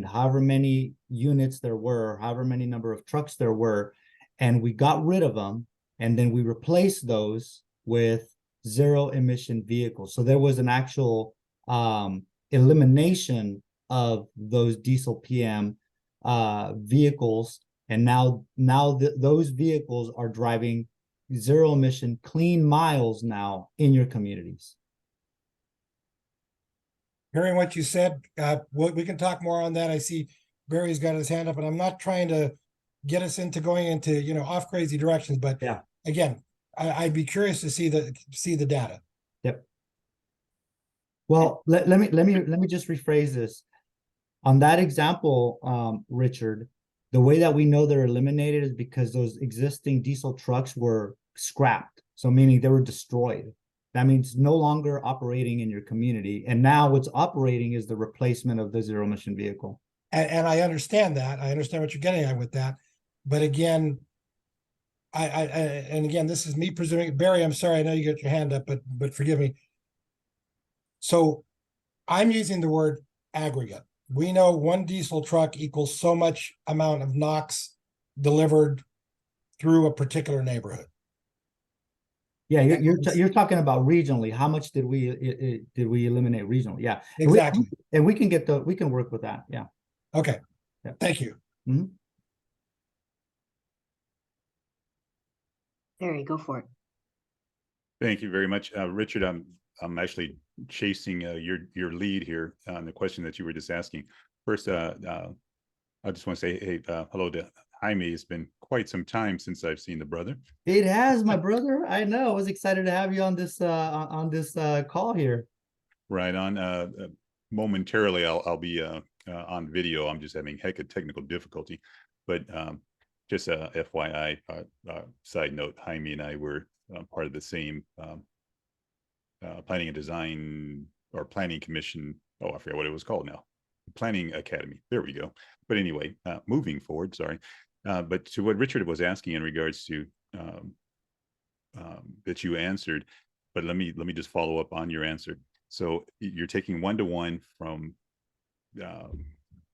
Speaker 14: however many units there were, however many number of trucks there were, and we got rid of them, and then we replaced those with zero emission vehicles. So there was an actual elimination of those diesel PM vehicles, and now those vehicles are driving zero emission clean miles now in your communities.
Speaker 6: Hearing what you said, we can talk more on that. I see Barry's got his hand up, and I'm not trying to get us into going into off crazy directions, but
Speaker 14: yeah,
Speaker 6: again, I'd be curious to see the data.
Speaker 14: Yep. Well, let me just rephrase this. On that example, Richard, the way that we know they're eliminated is because those existing diesel trucks were scrapped. So meaning they were destroyed. That means no longer operating in your community. And now what's operating is the replacement of the zero emission vehicle.
Speaker 6: And I understand that. I understand what you're getting at with that. But again, and again, this is me presuming, Barry, I'm sorry, I know you got your hand up, but forgive me. So I'm using the word aggregate. We know one diesel truck equals so much amount of NOx delivered through a particular neighborhood.
Speaker 14: Yeah, you're talking about regionally. How much did we eliminate regionally? Yeah,
Speaker 6: exactly.
Speaker 14: And we can work with that. Yeah.
Speaker 6: Okay.
Speaker 14: Yeah.
Speaker 6: Thank you.
Speaker 14: Mm-hmm.
Speaker 1: Barry, go for it.
Speaker 9: Thank you very much, Richard. I'm actually chasing your lead here on the question that you were just asking. First, I just want to say, hey, hello to Jaime. It's been quite some time since I've seen the brother.
Speaker 14: It has, my brother. I know. I was excited to have you on this call here.
Speaker 9: Right on. Momentarily, I'll be on video. I'm just having heck of technical difficulty, but just a FYI side note, Jaime and I were part of the same planning and design or planning commission. Oh, I forget what it was called now. Planning Academy. There we go. But anyway, moving forward, sorry. But to what Richard was asking in regards to that you answered, but let me just follow up on your answer. So you're taking 1-to-1 from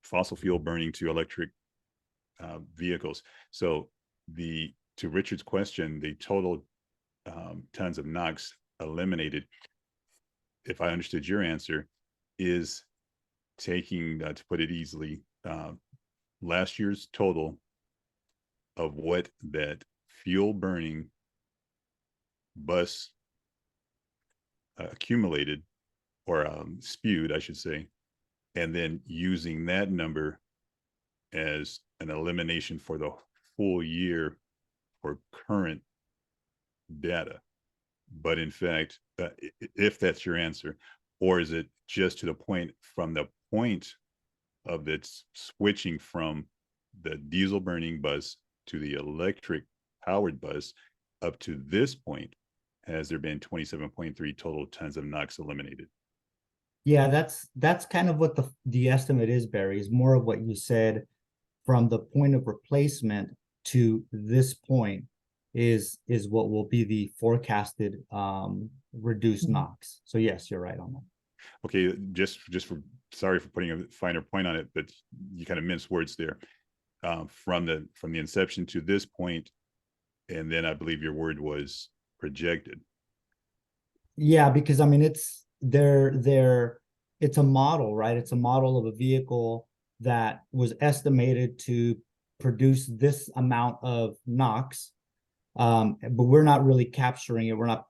Speaker 9: fossil fuel burning to electric vehicles. So to Richard's question, the total tons of NOx eliminated, if I understood your answer, is taking, to put it easily, last year's total of what that fuel burning bus accumulated or spewed, I should say, and then using that number as an elimination for the full year for current data. But in fact, if that's your answer, or is it just to the point from the point of its switching from the diesel burning bus to the electric powered bus up to this point, has there been 27.3 total tons of NOx eliminated?
Speaker 14: Yeah, that's kind of what the estimate is, Barry, is more of what you said from the point of replacement to this point is what will be the forecasted reduced NOx. So yes, you're right on that.
Speaker 9: Okay, just for, sorry for putting a finer point on it, but you kind of minced words there. From the inception to this point, and then I believe your word was projected.
Speaker 14: Yeah, because I mean it's a model, right? It's a model of a vehicle that was estimated to produce this amount of NOx, but we're not really capturing it. We're not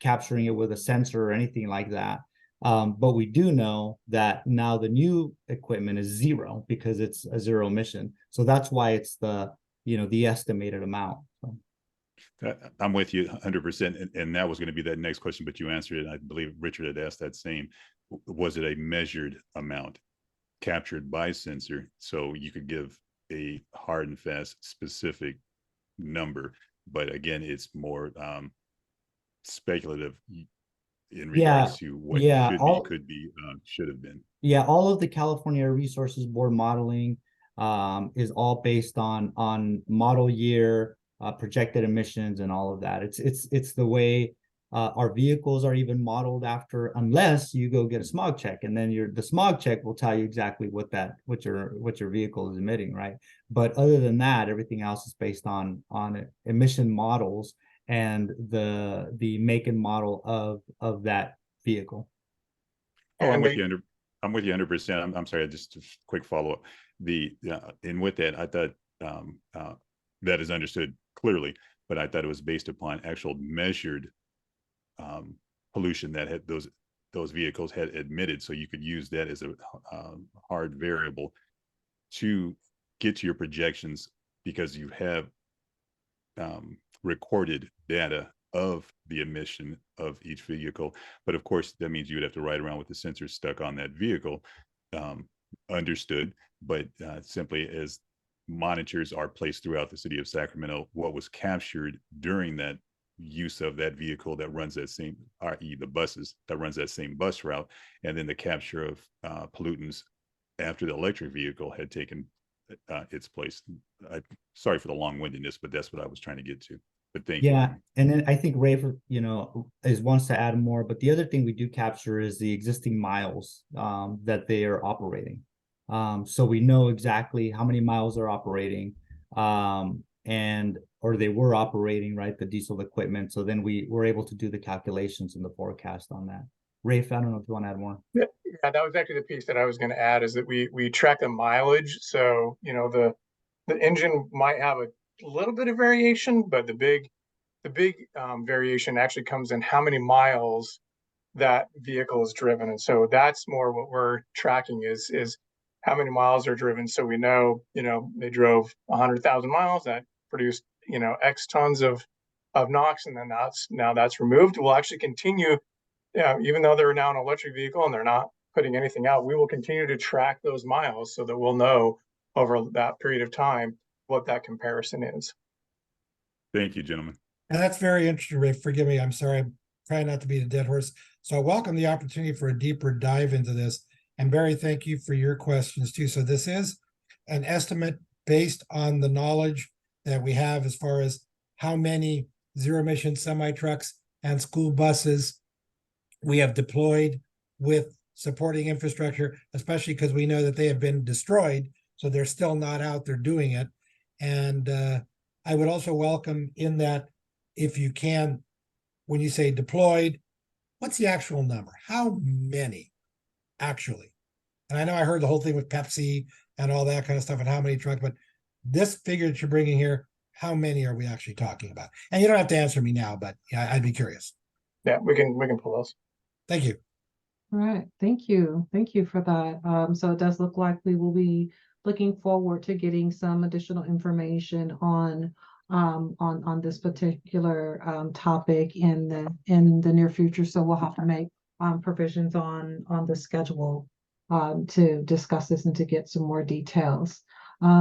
Speaker 14: capturing it with a sensor or anything like that. But we do know that now the new equipment is zero because it's a zero emission. So that's why it's the estimated amount. So.
Speaker 9: I'm with you 100%. And that was going to be that next question, but you answered it. I believe Richard had asked that same. Was it a measured amount captured by sensor? So you could give a hard and fast specific number, but again, it's more speculative in regards to what could be, should have been.
Speaker 14: Yeah, all of the California Air Resources Board modeling is all based on model year, projected emissions, and all of that. It's the way our vehicles are even modeled after, unless you go get a smog check, and then the smog check will tell you exactly what your vehicle is emitting, right? But other than that, everything else is based on emission models and the make and model of that vehicle.
Speaker 9: I'm with you 100%. I'm sorry, just a quick follow-up. And with that, I thought that is understood clearly, but I thought it was based upon actual measured pollution that had those vehicles had admitted. So you could use that as a hard variable to get to your projections, because you have recorded data of the emission of each vehicle. But of course, that means you would have to ride around with the sensors stuck on that vehicle. Understood. But simply as monitors are placed throughout the city of Sacramento, what was captured during that use of that vehicle that runs that same, i.e. the buses that runs that same bus route, and then the capture of pollutants after the electric vehicle had taken its place. Sorry for the long-windedness, but that's what I was trying to get to. But thank you.
Speaker 14: Yeah, and then I think Ray, wants to add more. But the other thing we do capture is the existing miles that they are operating. So we know exactly how many miles they're operating, or they were operating, right, the diesel equipment. So then we were able to do the calculations and the forecast on that. Rafe, I don't know if you want to add more.
Speaker 13: Yeah, that was actually the piece that I was going to add, is that we track the mileage. So, the engine might have a little bit of variation, but the big variation actually comes in how many miles that vehicle is driven. And so that's more what we're tracking is how many miles are driven. So we know, they drove 100,000 miles, that produced, X tons of NOx, and then that's removed. We'll actually continue, even though they're now an electric vehicle and they're not putting anything out, we will continue to track those miles so that we'll know over that period of time what that comparison is.
Speaker 9: Thank you, gentlemen.
Speaker 6: And that's very interesting, Ray. Forgive me. I'm sorry. I'm trying not to beat a dead horse. So I welcome the opportunity for a deeper dive into this. And Barry, thank you for your questions too. So this is an estimate based on the knowledge that we have as far as how many zero-emission semi-trucks and school buses we have deployed with supporting infrastructure, especially because we know that they have been destroyed. So they're still not out there doing it. And I would also welcome in that, if you can, when you say deployed, what's the actual number? How many actually? And I know I heard the whole thing with Pepsi and all that kind of stuff and how many trucks, but this figure that you're bringing here, how many are we actually talking about? And you don't have to answer me now, but yeah, I'd be curious.
Speaker 13: Yeah, we can pull those.
Speaker 6: Thank you.
Speaker 2: All right, thank you. Thank you for that. So it does look like we will be looking forward to getting some additional information on this particular topic in the near future. So we'll have to make provisions on the schedule to discuss this and to get some more details.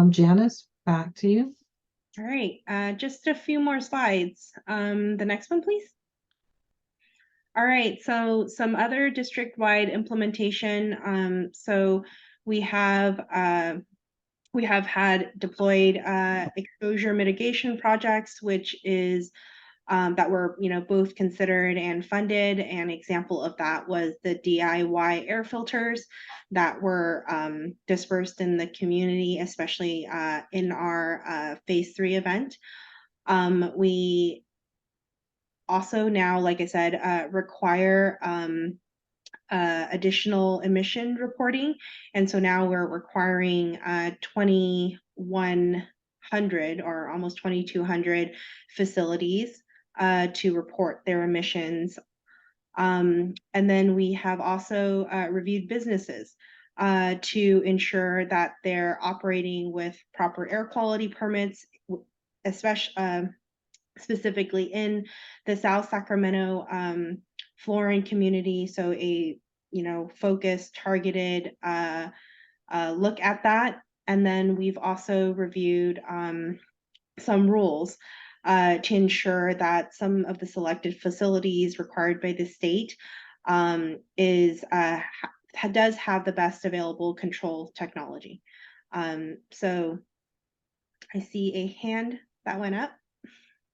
Speaker 2: Janice, back to you.
Speaker 5: All right, just a few more slides. The next one, please. All right, so some other district-wide implementation. So we have had deployed exposure mitigation projects, which is that were both considered and funded. An example of that was the DIY air filters that were dispersed in the community, especially in our phase 3 event. We also now, like I said, require additional emission reporting. And so now we're requiring 2,100 or almost 2,200 facilities to report their emissions. And then we have also reviewed businesses to ensure that they're operating with proper air quality permits, especially specifically in the South Sacramento Florin community. So a focused, targeted look at that. And then we've also reviewed some rules to ensure that some of the selected facilities required by the state does have the best available control technology. So I see a hand that went up.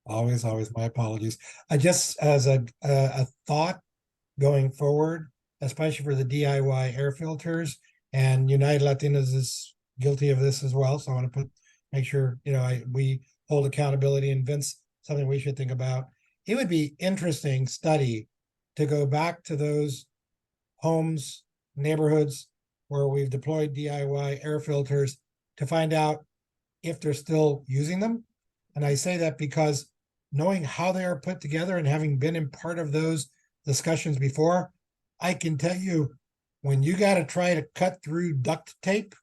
Speaker 6: Always, my apologies. I just, as a thought going forward, especially for the DIY air filters, and United Latinos is guilty of this as well. So I want to make sure, we hold accountability, and Vince, something we should think about. It would be interesting study to go back to those homes, neighborhoods where we've deployed DIY air filters to find out if they're still using them. And I say that because knowing how they are put together and having been in part of those discussions before, I can tell you, when you got to try to cut through duct tape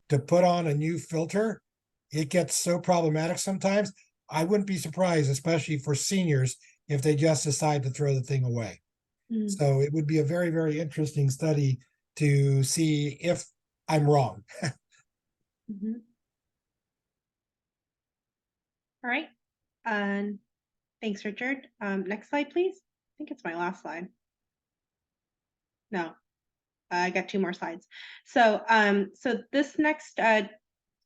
Speaker 6: to put on a new filter, it gets so problematic sometimes. I wouldn't be surprised, especially for seniors, if they just decide to throw the thing away. So it would be a very, very interesting study to see if I'm wrong.
Speaker 5: Mm-hmm. All right. Thanks, Richard. Next slide, please. I think it's my last slide. No, I got 2 more slides. So, so this next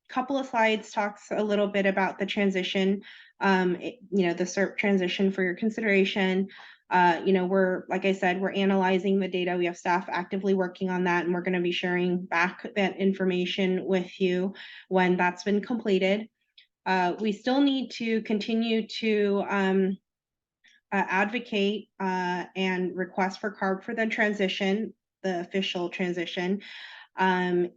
Speaker 5: couple of slides talks a little bit about the transition, the CERP transition for your consideration. We're, like I said, we're analyzing the data. We have staff actively working on that, and we're going to be sharing back that information with you when that's been completed. We still need to continue to advocate and request for CARB for the transition, the official transition, and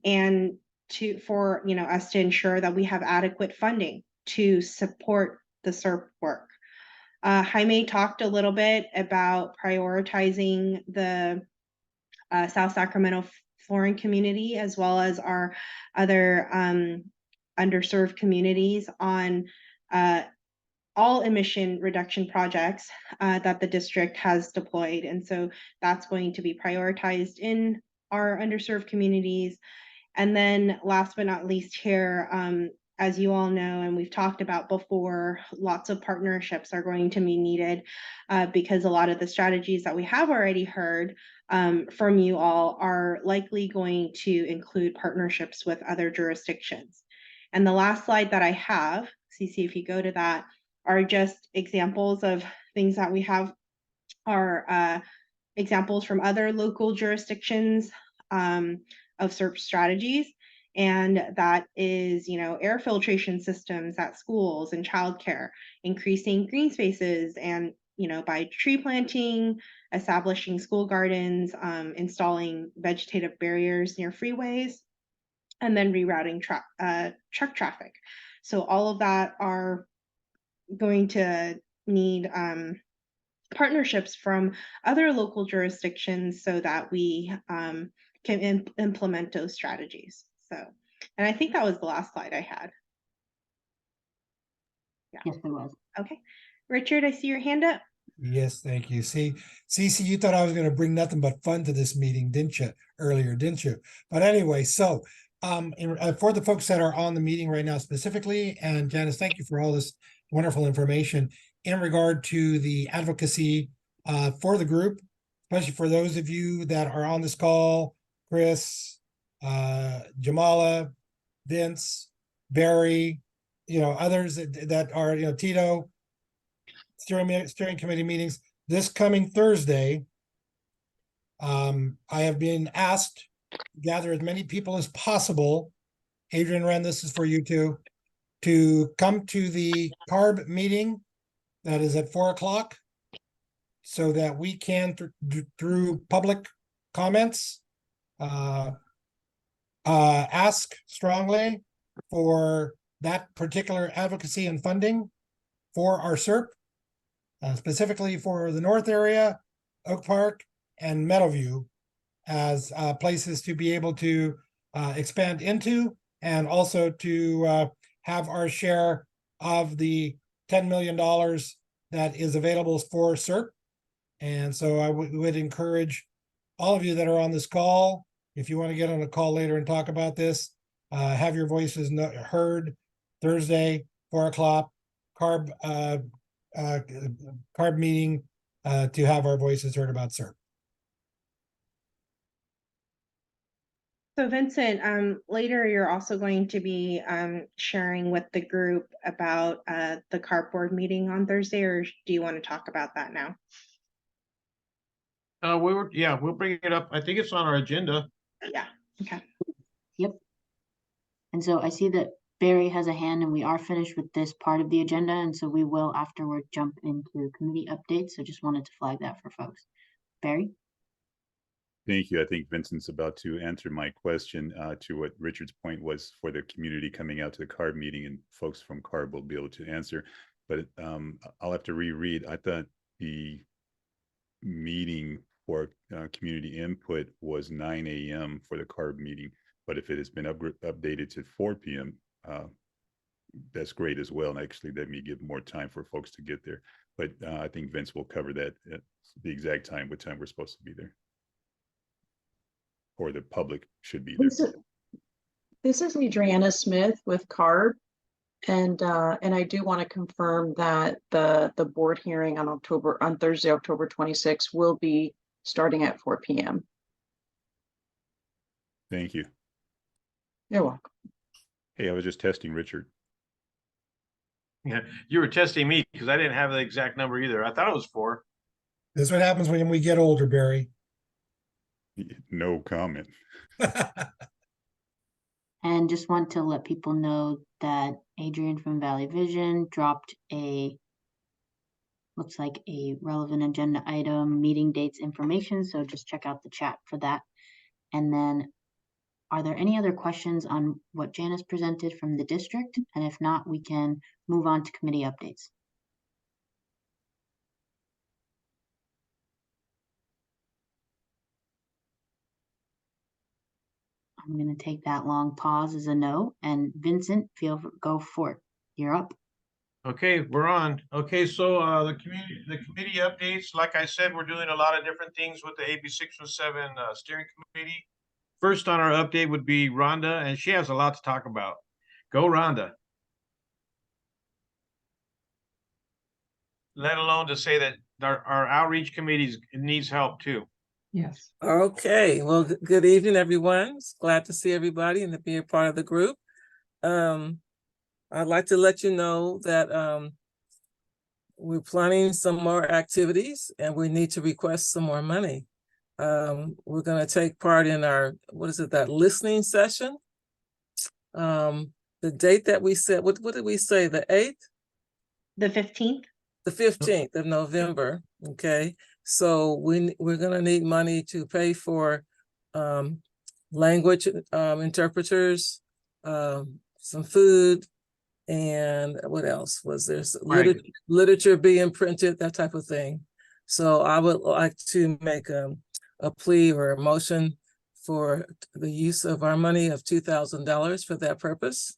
Speaker 5: for us to ensure that we have adequate funding to support the CERP work. Jaime talked a little bit about prioritizing the South Sacramento Florin community, as well as our other underserved communities, on all emission reduction projects that the district has deployed. And so that's going to be prioritized in our underserved communities. And then last but not least here, as you all know, and we've talked about before, lots of partnerships are going to be needed because a lot of the strategies that we have already heard from you all are likely going to include partnerships with other jurisdictions. And the last slide that I have, Cece, if you go to that, are just examples of things that we have, are examples from other local jurisdictions of CERP strategies. And that is, air filtration systems at schools and childcare, increasing green spaces, and, by tree planting, establishing school gardens, installing vegetative barriers near freeways, and then rerouting truck traffic. So all of that are going to need partnerships from other local jurisdictions so that we can implement those strategies. So, and I think that was the last slide I had. Yeah.
Speaker 1: Yes, it was.
Speaker 5: Okay. Richard, I see your hand up.
Speaker 6: Yes, thank you. See, Cece, you thought I was gonna bring nothing but fun to this meeting, didn't you, earlier, didn't you? But anyway, so, for the folks that are on the meeting right now specifically, and Janice, thank you for all this wonderful information in regard to the advocacy, for the group, especially for those of you that are on this call, Chris, Jamala, Vince, Barry, others that are, Tito, steering committee meetings this coming Thursday. I have been asked to gather as many people as possible. Adrian Wren, this is for you too, to come to the CARB meeting that is at 4 o'clock so that we can, through public comments, ask strongly for that particular advocacy and funding for our SERP. Specifically for the North area, Oak Park, and Meadowview as places to be able to expand into, and also to have our share of the $10 million that is available for SERP. And so I would encourage all of you that are on this call, if you want to get on a call later and talk about this, have your voices heard Thursday, 4 o'clock, CARB meeting to have our voices heard about SERP.
Speaker 5: So Vincent, later you're also going to be sharing with the group about the CARB board meeting on Thursday, or do you want to talk about that now?
Speaker 3: We'll bring it up. I think it's on our agenda.
Speaker 5: Yeah, okay.
Speaker 1: Yep. And so I see that Barry has a hand, and we are finished with this part of the agenda, and so we will afterward jump into committee updates. So just wanted to flag that for folks. Barry?
Speaker 9: Thank you. I think Vincent's about to answer my question to what Richard's point was for the community coming out to the CARB meeting, and folks from CARB will be able to answer. But I'll have to reread. I thought the meeting for community input was 9 a.m. for the CARB meeting, but if it has been updated to 4 p.m., that's great as well. And actually, let me give more time for folks to get there. But I think Vince will cover that at the exact time, what time we're supposed to be there, or the public should be there.
Speaker 15: This is Adriana Smith with CARB, and I do want to confirm that the board hearing on Thursday, October 26th will be starting at 4 p.m.
Speaker 9: Thank you.
Speaker 15: You're welcome.
Speaker 9: Hey, I was just testing Richard.
Speaker 3: Yeah, you were testing me because I didn't have the exact number either. I thought it was 4.
Speaker 6: This is what happens when we get older, Barry.
Speaker 9: No comment.
Speaker 1: And just want to let people know that Adrian from Valley Vision dropped looks like a relevant agenda item, meeting dates information. So just check out the chat for that. And then, are there any other questions on what Janice presented from the district? And if not, we can move on to committee updates. I'm going to take that long pause as a no. And Vincent, go for it. You're up.
Speaker 3: Okay, we're on. Okay, so the committee updates, like I said, we're doing a lot of different things with the AB 617 steering committee. First on our update would be Rhonda, and she has a lot to talk about. Go, Rhonda. Let alone to say that our outreach committees needs help too.
Speaker 2: Yes.
Speaker 4: Okay, well, good evening, everyone. It's glad to see everybody and to be a part of the group. I'd like to let you know that we're planning some more activities and we need to request some more money. We're going to take part in our, that listening session. The date that we set, what did we say, the 8th?
Speaker 5: The 15th.
Speaker 4: The 15th of November, okay? So we're gonna need money to pay for language interpreters, some food, and what else was there? Literature being printed, that type of thing. So I would like to make a plea or a motion for the use of our money of $2,000 for that purpose.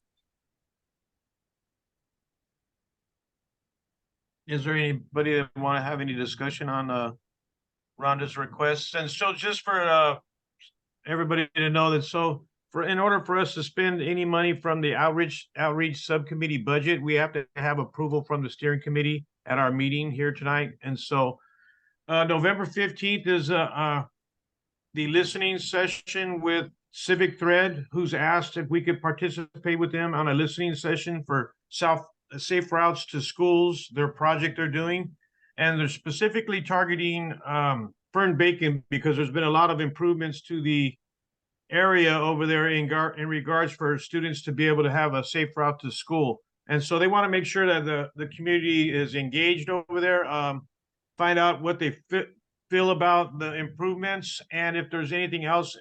Speaker 3: Is there anybody that want to have any discussion on Rhonda's request? And so just for everybody to know that, so in order for us to spend any money from the outreach subcommittee budget, we have to have approval from the steering committee at our meeting here tonight. And so November 15th is the listening session with Civic Thread, who's asked if we could participate with them on a listening session for safe routes to schools, their project they're doing. And they're specifically targeting Fern-Bacon because there's been a lot of improvements to the area over there in regards for students to be able to have a safe route to school. And so they want to make sure that the community is engaged over there, find out what they feel about the improvements, and if there's anything else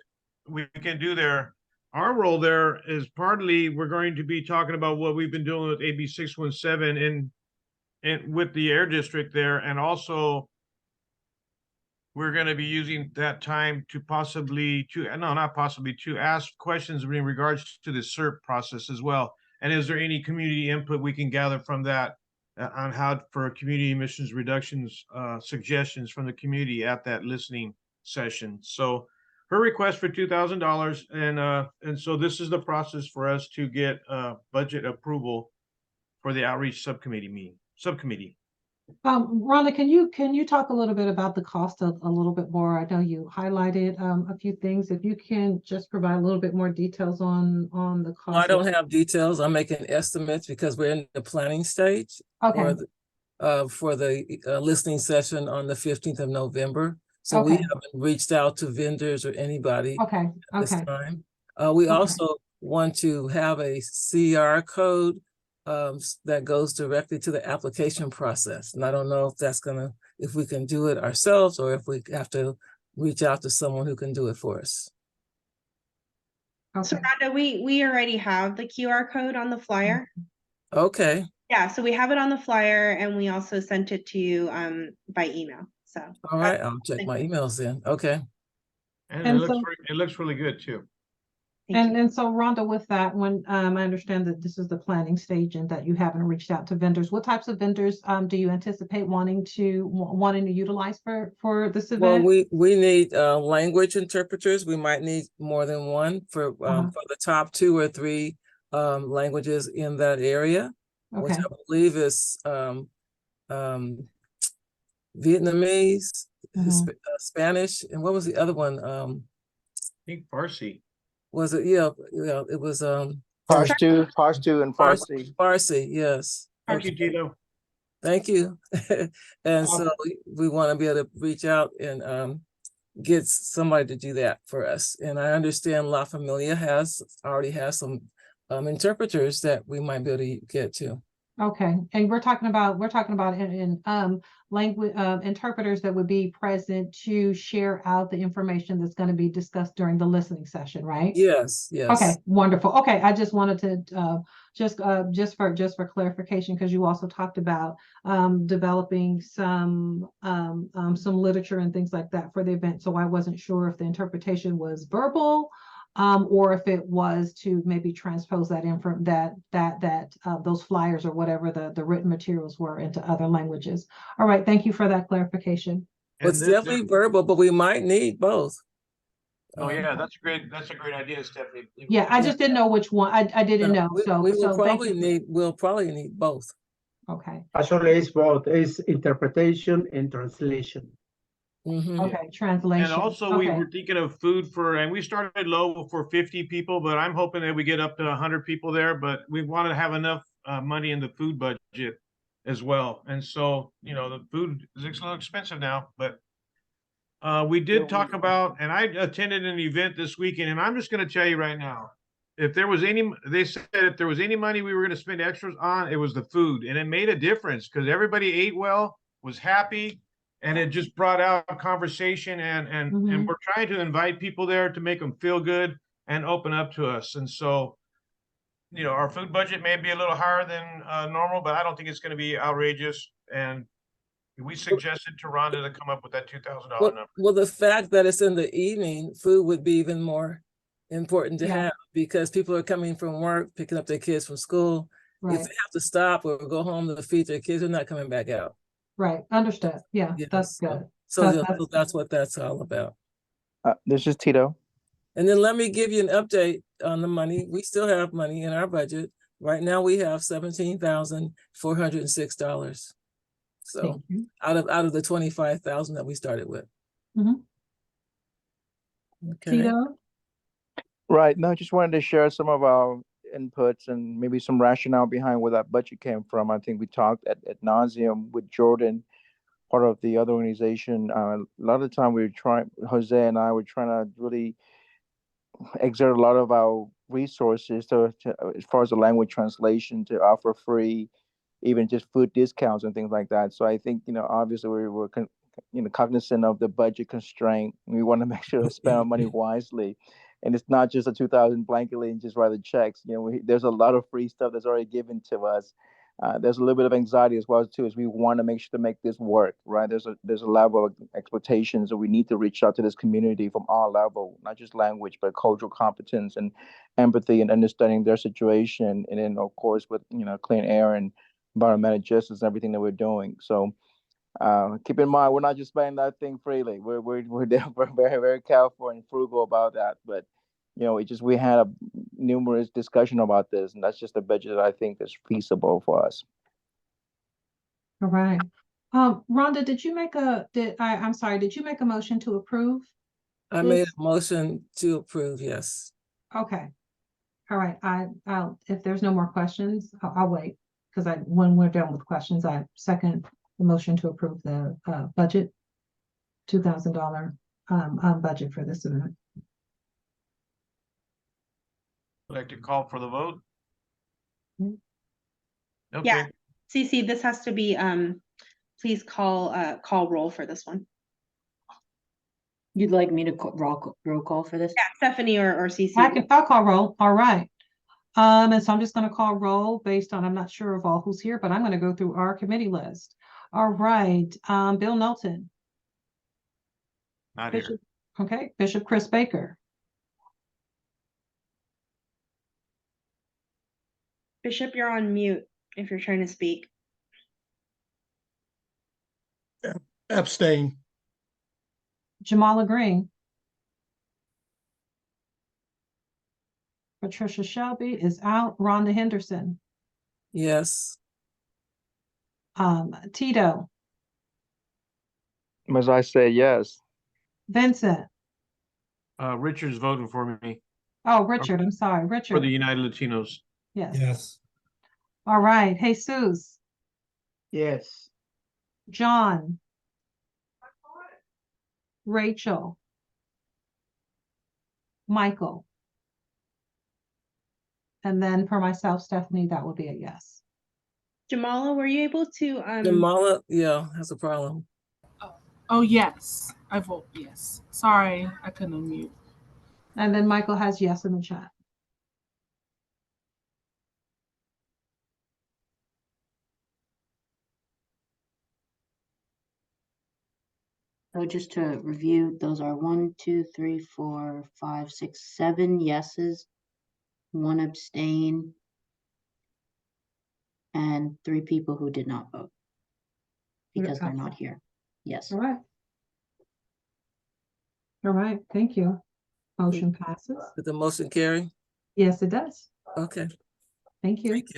Speaker 3: we can do there. Our role there is partly we're going to be talking about what we've been doing with AB 617 and with the Air District there, and also we're going to be using that time to to ask questions in regards to the CERP process as well. And is there any community input we can gather from that on how for community emissions reductions suggestions from the community at that listening session? So her request for $2,000, and so this is the process for us to get budget approval for the outreach subcommittee.
Speaker 2: Rhonda, can you talk a little bit about the cost a little bit more? I know you highlighted a few things. If you can just provide a little bit more details on the cost.
Speaker 4: I don't have details. I'm making estimates because we're in the planning stage.
Speaker 2: Okay.
Speaker 4: For the listening session on the 15th of November. So we haven't reached out to vendors or anybody at this time. We also want to have a CR code that goes directly to the application process. And I don't know if if we can do it ourselves or if we have to reach out to someone who can do it for us.
Speaker 5: So Rhonda, we already have the QR code on the flyer.
Speaker 4: Okay.
Speaker 5: Yeah, so we have it on the flyer and we also sent it to you by email. So
Speaker 4: all right, I'll check my emails then. Okay.
Speaker 3: And it looks really good too.
Speaker 2: And so Rhonda, with that, when I understand that this is the planning stage and that you haven't reached out to vendors, what types of vendors do you anticipate wanting to utilize for this event?
Speaker 4: Well, we need language interpreters. We might need more than one for the top 2 or 3 languages in that area, which I believe is Vietnamese, Spanish, and what was the other one?
Speaker 3: I think Farsi.
Speaker 4: Was it? Yeah, it was
Speaker 16: Pashto and Farsi.
Speaker 4: Farsi, yes.
Speaker 3: Thank you, Tito.
Speaker 4: Thank you. And so we want to be able to reach out and get somebody to do that for us. And I understand La Familia already has some interpreters that we might be able to get to.
Speaker 2: Okay, and we're talking about in language interpreters that would be present to share out the information that's going to be discussed during the listening session, right?
Speaker 4: Yes, yes.
Speaker 2: Okay, wonderful. Okay, I just wanted to just for clarification, because you also talked about developing some literature and things like that for the event. So I wasn't sure if the interpretation was verbal or if it was to maybe transpose that those flyers or whatever the written materials were into other languages. All right, thank you for that clarification.
Speaker 4: It's definitely verbal, but we might need both.
Speaker 3: Oh yeah, that's a great idea, Stephanie.
Speaker 2: Yeah, I just didn't know which one. I didn't know.
Speaker 4: We'll probably need both.
Speaker 2: Okay.
Speaker 16: Actually, it's both. It's interpretation and translation.
Speaker 2: Okay, translation.
Speaker 3: And also we were thinking of food and we started low for 50 people, but I'm hoping that we get up to 100 people there, but we want to have enough money in the food budget as well. And so, the food is a little expensive now, but we did talk about, and I attended an event this weekend, and I'm just going to tell you right now, they said if there was any money we were going to spend extras on, it was the food. And it made a difference because everybody ate well, was happy. And it just brought out conversation and we're trying to invite people there to make them feel good and open up to us. And so, our food budget may be a little higher than normal, but I don't think it's going to be outrageous. And, We suggested to Rhonda to come up with that $2,000
Speaker 4: Well,
Speaker 3: number.
Speaker 4: well, the fact that it's in the evening, food would be even more important to
Speaker 2: Yeah.
Speaker 4: have because people are coming from work, picking up their kids from school. If
Speaker 2: Right,
Speaker 4: they have to stop or go home to feed their kids, they're not coming back out.
Speaker 2: right, understood. Yeah, that's
Speaker 4: Yes.
Speaker 2: good.
Speaker 4: So that's what that's all about.
Speaker 8: This is Tito.
Speaker 4: And then let me give you an update on the money. We still have money in our budget. Right now we have $17,406. So
Speaker 2: Thank you.
Speaker 4: out of the 25,000 that we started with.
Speaker 2: Mhm.
Speaker 4: Okay.
Speaker 2: Tito?
Speaker 8: Right. No, just wanted to share some of our inputs and maybe some rationale behind where that budget came from. I think we talked at nauseum with Jordan, part of the other organization. A lot of the time we were trying, Jose and I were trying to really exert a lot of our resources to as far as the language translation to offer free, even just food discounts and things like that. So I think, obviously we're cognizant of the budget constraint. We want to make sure to spend our money wisely. And it's not just a 2,000 blanketly and just write the checks. There's a lot of free stuff that's already given to us. There's a little bit of anxiety as well too, as we want to make sure to make this work, right? There's a level of expectations that we need to reach out to this community from all level, not just language, but cultural competence and empathy and understanding their situation. And then of course with clean air and environmental justice and everything that we're doing. So keep in mind, we're not just spending that thing freely. We're very, very careful and frugal about that. But we had a numerous discussion about this, and that's just a budget that I think is feasible for us.
Speaker 2: All right. Rhonda, did you make a motion to approve?
Speaker 4: I made a motion to approve, yes.
Speaker 2: Okay. All right. I'll if there's no more questions, I'll wait because when we're done with questions, I second the motion to approve the budget, $2,000 budget for this event.
Speaker 3: Would like to call for the vote?
Speaker 2: Mm-hmm.
Speaker 3: Okay.
Speaker 5: Yeah, Cece, this has to be, please call roll for this one.
Speaker 1: You'd like me to roll call for this?
Speaker 5: Yeah, Stephanie or Cece.
Speaker 2: I'll call roll. All right. And so I'm just going to call roll based on, I'm not sure of all who's here, but I'm going to go through our committee list. All right. Bill Knowlton.
Speaker 3: Not here.
Speaker 2: Bishop, okay. Bishop Chris Baker.
Speaker 5: Bishop, you're on mute if you're trying to speak.
Speaker 16: Abstain.
Speaker 2: Jamala Green. Patricia Shelby is out. Rhonda Henderson.
Speaker 4: Yes.
Speaker 2: Tito.
Speaker 8: As I say, yes.
Speaker 2: Vincent.
Speaker 3: Richard's voting for me.
Speaker 2: Oh, Richard, I'm sorry. Richard.
Speaker 3: For the United Latinos.
Speaker 2: Yes.
Speaker 6: Yes.
Speaker 2: All right. Jesus.
Speaker 16: Yes.
Speaker 2: John. Rachel. Michael. And then for myself, Stephanie, that would be a yes.
Speaker 5: Jamala, were you able to
Speaker 4: Jamala, yeah, has a problem.
Speaker 12: Oh, yes. I vote yes. Sorry, I couldn't unmute.
Speaker 2: And then Michael has yes in the chat.
Speaker 1: So just to review, those are 1, 2, 3, 4, 5, 6, 7 yeses, 1 abstain, and 3 people who did not vote because they're not here. Yes.
Speaker 2: All right. All right. Thank you. Motion passes.
Speaker 4: Did the motion carry? Yes,
Speaker 2: it does.
Speaker 4: Okay.
Speaker 2: Thank you.
Speaker 4: Thank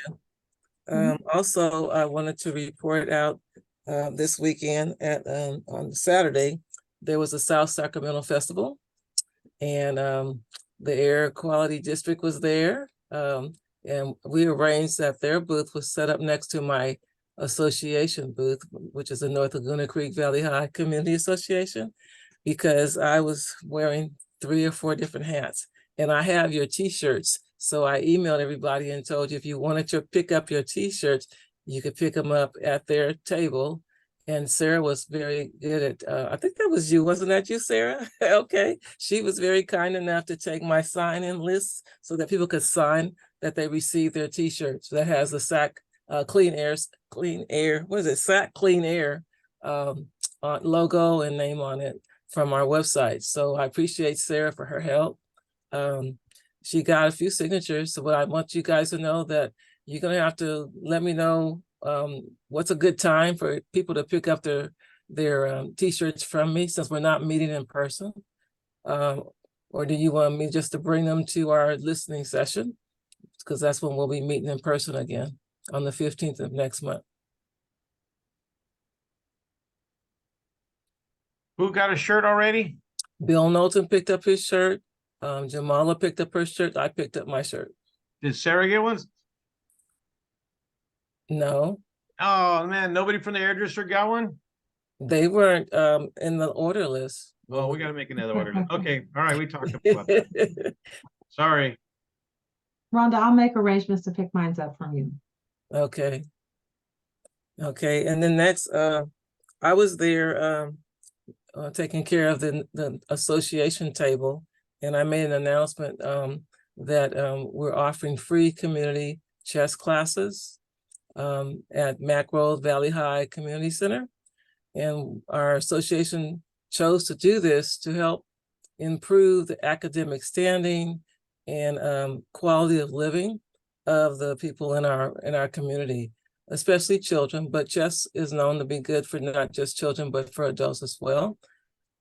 Speaker 4: you. Also, I wanted to report out this weekend on Saturday, there was a South Sacramento Festival, and the Air Quality District was there, and we arranged that their booth was set up next to my association booth, which is the North Laguna Creek Valley High Community Association, because I was wearing 3 or 4 different hats, and I have your t-shirts. So I emailed everybody and told you if you wanted to pick up your t-shirts, you could pick them up at their table. And Sarah was very good at, I think that was you, wasn't that you, Sarah? Okay. She was very kind enough to take my sign-in list so that people could sign that they received their t-shirts that has the SAC Clean Air, what is it? SAC Clean Air logo and name on it from our website. So I appreciate Sarah for her help. She got a few signatures, so I want you guys to know that you're gonna have to let me know what's a good time for people to pick up their t-shirts from me, since we're not meeting in person. Or do you want me just to bring them to our listening session? Because that's when we'll be meeting in person again on the 15th of next month.
Speaker 3: Who got a shirt already?
Speaker 4: Bill Knowlton picked up his shirt. Jamala picked up her shirt. I picked up my shirt.
Speaker 3: Did Sarah get one?
Speaker 4: No,
Speaker 3: Oh man, nobody from the Air District got one?
Speaker 4: they weren't in the order list.
Speaker 3: Oh, we gotta make another order. Okay, all right, we talked about that. Sorry.
Speaker 2: Rhonda, I'll make arrangements to pick mine up from you.
Speaker 4: Okay. Okay, and then next, I was there taking care of the association table, and I made an announcement that we're offering free community chess classes at Mack Road Valley High Community Center. And our association chose to do this to help improve the academic standing and quality of living of the people in our community, especially children. But chess is known to be good for not just children, but for adults as well.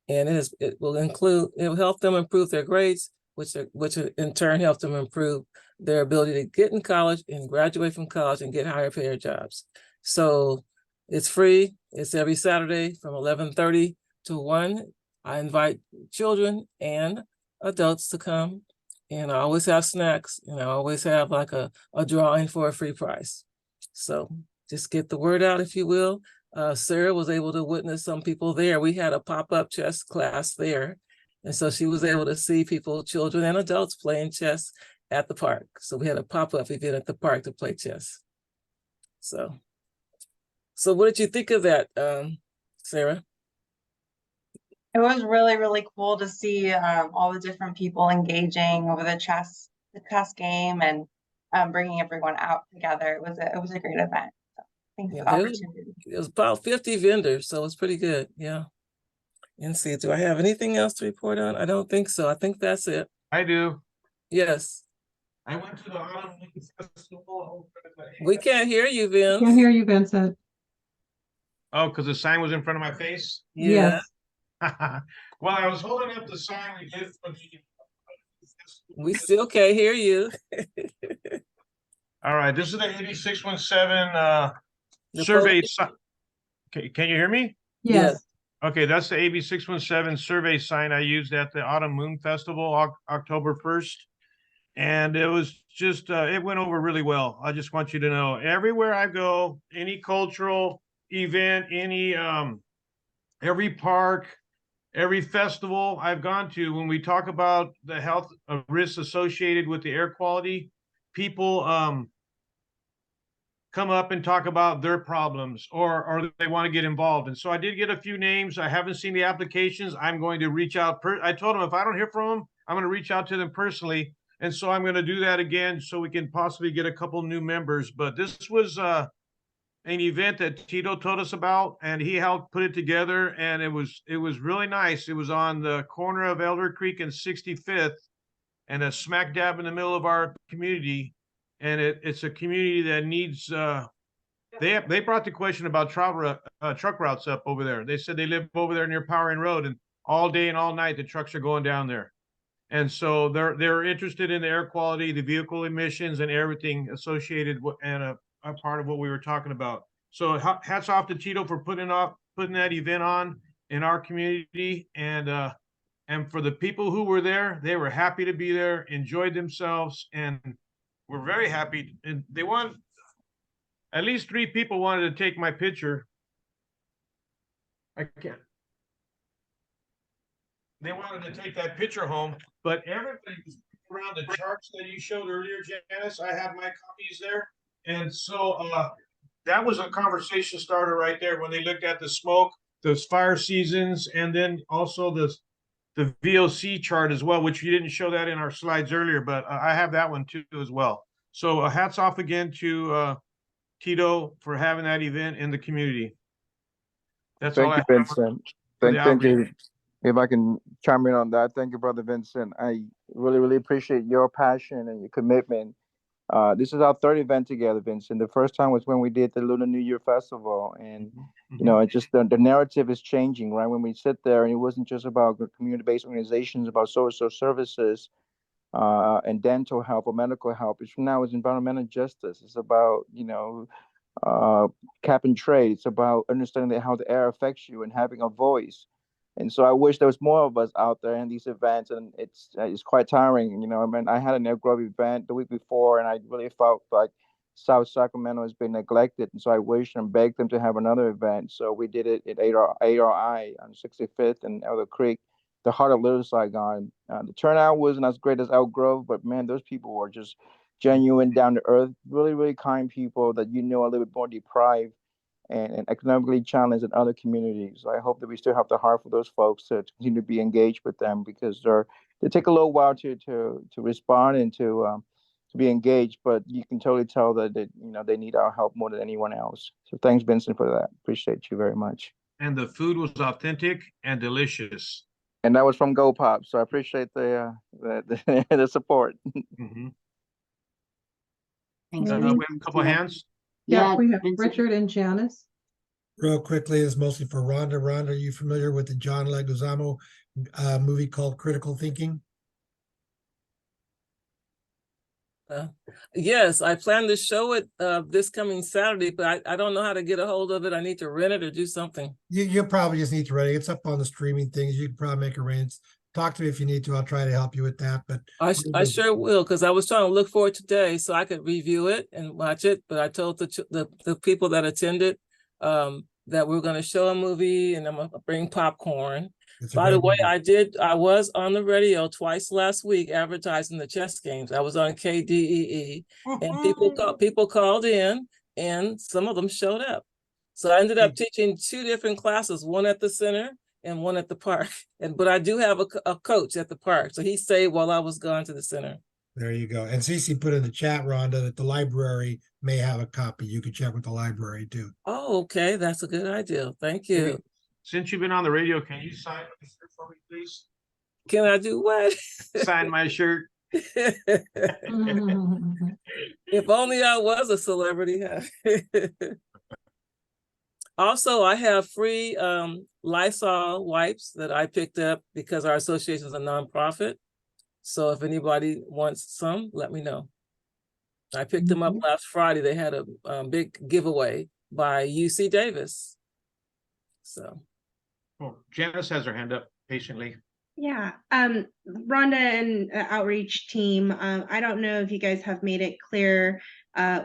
Speaker 4: And it will help them improve their grades, which in turn help them improve their ability to get in college and graduate from college and get higher paid jobs. So it's free. It's every Saturday from 11:30 to 1. I invite children and adults to come, and I always have snacks, and I always have like a drawing for a free prize. So just get the word out, if you will. Sarah was able to witness some people there. We had a pop-up chess class there. And so she was able to see people, children and adults, playing chess at the park. So we had a pop-up event at the park to play chess. So what did you think of that, Sarah?
Speaker 10: It was really, really cool to see all the different people engaging over the chess game and bringing everyone out together. It was a great event. So thanks for the opportunity.
Speaker 4: It was about 50 vendors, so it's pretty good. Yeah. And see, do I have anything else to report on? I don't think so. I think that's it.
Speaker 3: I do.
Speaker 4: Yes.
Speaker 3: I went to the Autumn Festival.
Speaker 4: We can't hear you, Vince.
Speaker 2: Can't hear you, Vincent.
Speaker 3: Oh, because the sign was in front of my face?
Speaker 2: Yes.
Speaker 3: Well, I was holding up the sign we did for the.
Speaker 4: We still can't hear you.
Speaker 3: All right, this is the 8617 survey. Can you hear me?
Speaker 2: Yes.
Speaker 3: Okay, that's the AB 617 survey sign I used at the Autumn Moon Festival, October 1st. And it was just, it went over really well. I just want you to know, everywhere I go, any cultural event, every park, every festival I've gone to, when we talk about the health risks associated with the air quality, people come up and talk about their problems or they want to get involved. And so I did get a few names. I haven't seen the applications. I'm going to reach out. I told them if I don't hear from them, I'm going to reach out to them personally. And so I'm going to do that again so we can possibly get a couple new members. But this was an event that Tito told us about, and he helped put it together. And it was really nice. It was on the corner of Elder Creek and 65th, and a smack dab in the middle of our community. And it's a community that needs, they brought the question about truck routes up over there. They said they live over there near Powering Road, and all day and all night, the trucks are going down there. And so they're interested in the air quality, the vehicle emissions, and everything associated with, and a part of what we were talking about. So hats off to Tito for putting that event on in our community. And for the people who were there, they were happy to be there, enjoyed themselves, and we're very happy. And they want, at least 3 people wanted to take my picture. I can't. They wanted to take that picture home, but everybody was around the charts that you showed earlier, Janice. I have my copies there. And so that was a conversation starter right there when they looked at the smoke, those fire seasons, and then also the VOC chart as well, which you didn't show that in our slides earlier, but I have that one too as well. So hats off again to Tito for having that event in the community. That's all
Speaker 8: Thank
Speaker 3: I
Speaker 8: you,
Speaker 3: have.
Speaker 8: Vincent.
Speaker 3: for the
Speaker 8: Thank you.
Speaker 3: outreach.
Speaker 8: If I can chime in on that, thank you, Brother Vincent. I really appreciate your passion and your commitment. This is our third event together, Vincent. The first time was when we did the Lunar New Year Festival, and you know, it's just the narrative is changing, right? When we sit there, and it wasn't just about the community-based organizations, about social services, and dental help or medical help. It's now is environmental justice. It's about, you know, cap and trade. It's about understanding how the air affects you and having a voice. And so I wish there was more of us out there in these events, and it's quite tiring. You know, I mean, I had an Elk Grove event the week before, and I really felt like South Sacramento has been neglected, and so I wished and begged them to have another event. So we did it at ARI on 65th and Elder Creek, the heart of Little Saigon. The turnout wasn't as great as Elk Grove, but man, those people were just genuine, down to earth, really kind people that you know are a little bit more deprived and economically challenged in other communities. I hope that we still have the heart for those folks to continue to be engaged with them, because they take a little while to respond and to be engaged, but you can totally tell that you know, they need our help more than anyone else. So thanks, Vincent, for that. Appreciate you very much.
Speaker 3: And the food was authentic and delicious.
Speaker 8: And that was from Go Pop, so I appreciate the the support.
Speaker 1: Thanks.
Speaker 3: We have a couple hands.
Speaker 2: Yeah, we have
Speaker 1: Vincent.
Speaker 2: Richard and Janice.
Speaker 6: Real quickly, this is mostly for Rhonda. Rhonda, are you familiar with the John Leguizamo movie called Critical Thinking?
Speaker 4: Yes, I plan to show it this coming Saturday, but I don't know how to get a hold of it. I need to rent it or do something.
Speaker 6: You probably just need to read it. It's up on the streaming things. You can probably make arrangements. Talk to me if you need to. I'll try to help you with that. But
Speaker 4: I sure will, because I was trying to look for it today so I could review it and watch it. But I told the people that attended that we're going to show a movie and I'm going to bring popcorn. By the way, I was on the radio twice last week advertising the chess games. I was on KDEE, and people called in, and some of them showed up. So I ended up teaching 2 different classes, one at the center and one at the park. But I do have a coach at the park, so he stayed while I was gone to the center.
Speaker 6: there you go. And Cece put in the chat, Rhonda, that the library may have a copy. You could check with the library too.
Speaker 4: Oh, okay, that's a good idea. Thank you.
Speaker 3: Since you've been on the radio, can you sign my shirt for me, please?
Speaker 4: Can I do what?
Speaker 3: Sign my shirt.
Speaker 4: If only I was a celebrity. Also, I have free Lysol wipes that I picked up because our association is a nonprofit. So if anybody wants some, let me know. I picked them up last Friday. They had a big giveaway by UC Davis. So.
Speaker 3: Oh, Janice has her hand up patiently.
Speaker 5: Yeah, Rhonda and outreach team, I don't know if you guys have made it clear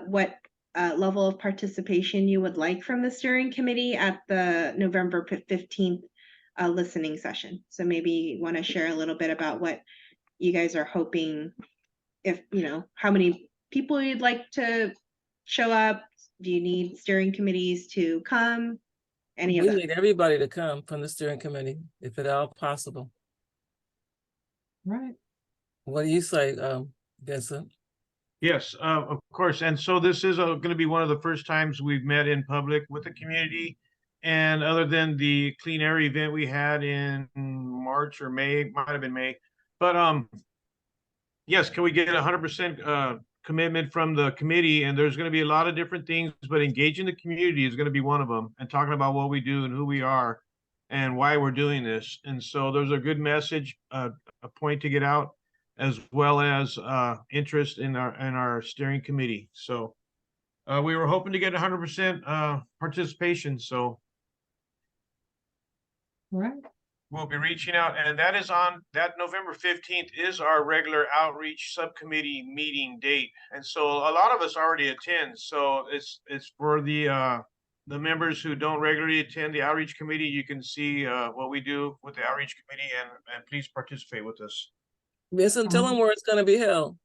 Speaker 5: what level of participation you would like from the steering committee at the November 15th listening session. So maybe you want to share a little bit about what you guys are hoping, if, you know, how many people you'd like to show up. Do you need steering committees to come?
Speaker 4: We need everybody to come from the steering committee, if at all possible.
Speaker 2: Right.
Speaker 4: What do you say, Vincent?
Speaker 3: Yes, of course. And so this is going to be one of the first times we've met in public with the community. And other than the clean air event we had in March or May, might have been May. But yes, can we get 100% commitment from the committee? And there's going to be a lot of different things, but engaging the community is going to be one of them, and talking about what we do and who we are and why we're doing this. And so there's a good message, a point to get out, as well as interest in our steering committee. So we were hoping to get 100% participation. So
Speaker 2: right.
Speaker 3: We'll be reaching out, and that is on that November 15th is our regular outreach subcommittee meeting date. And so a lot of us already attend. So it's for the members who don't regularly attend the outreach committee. You can see what we do with the outreach committee, and please participate with us.
Speaker 4: Vincent, tell them where it's going to be held.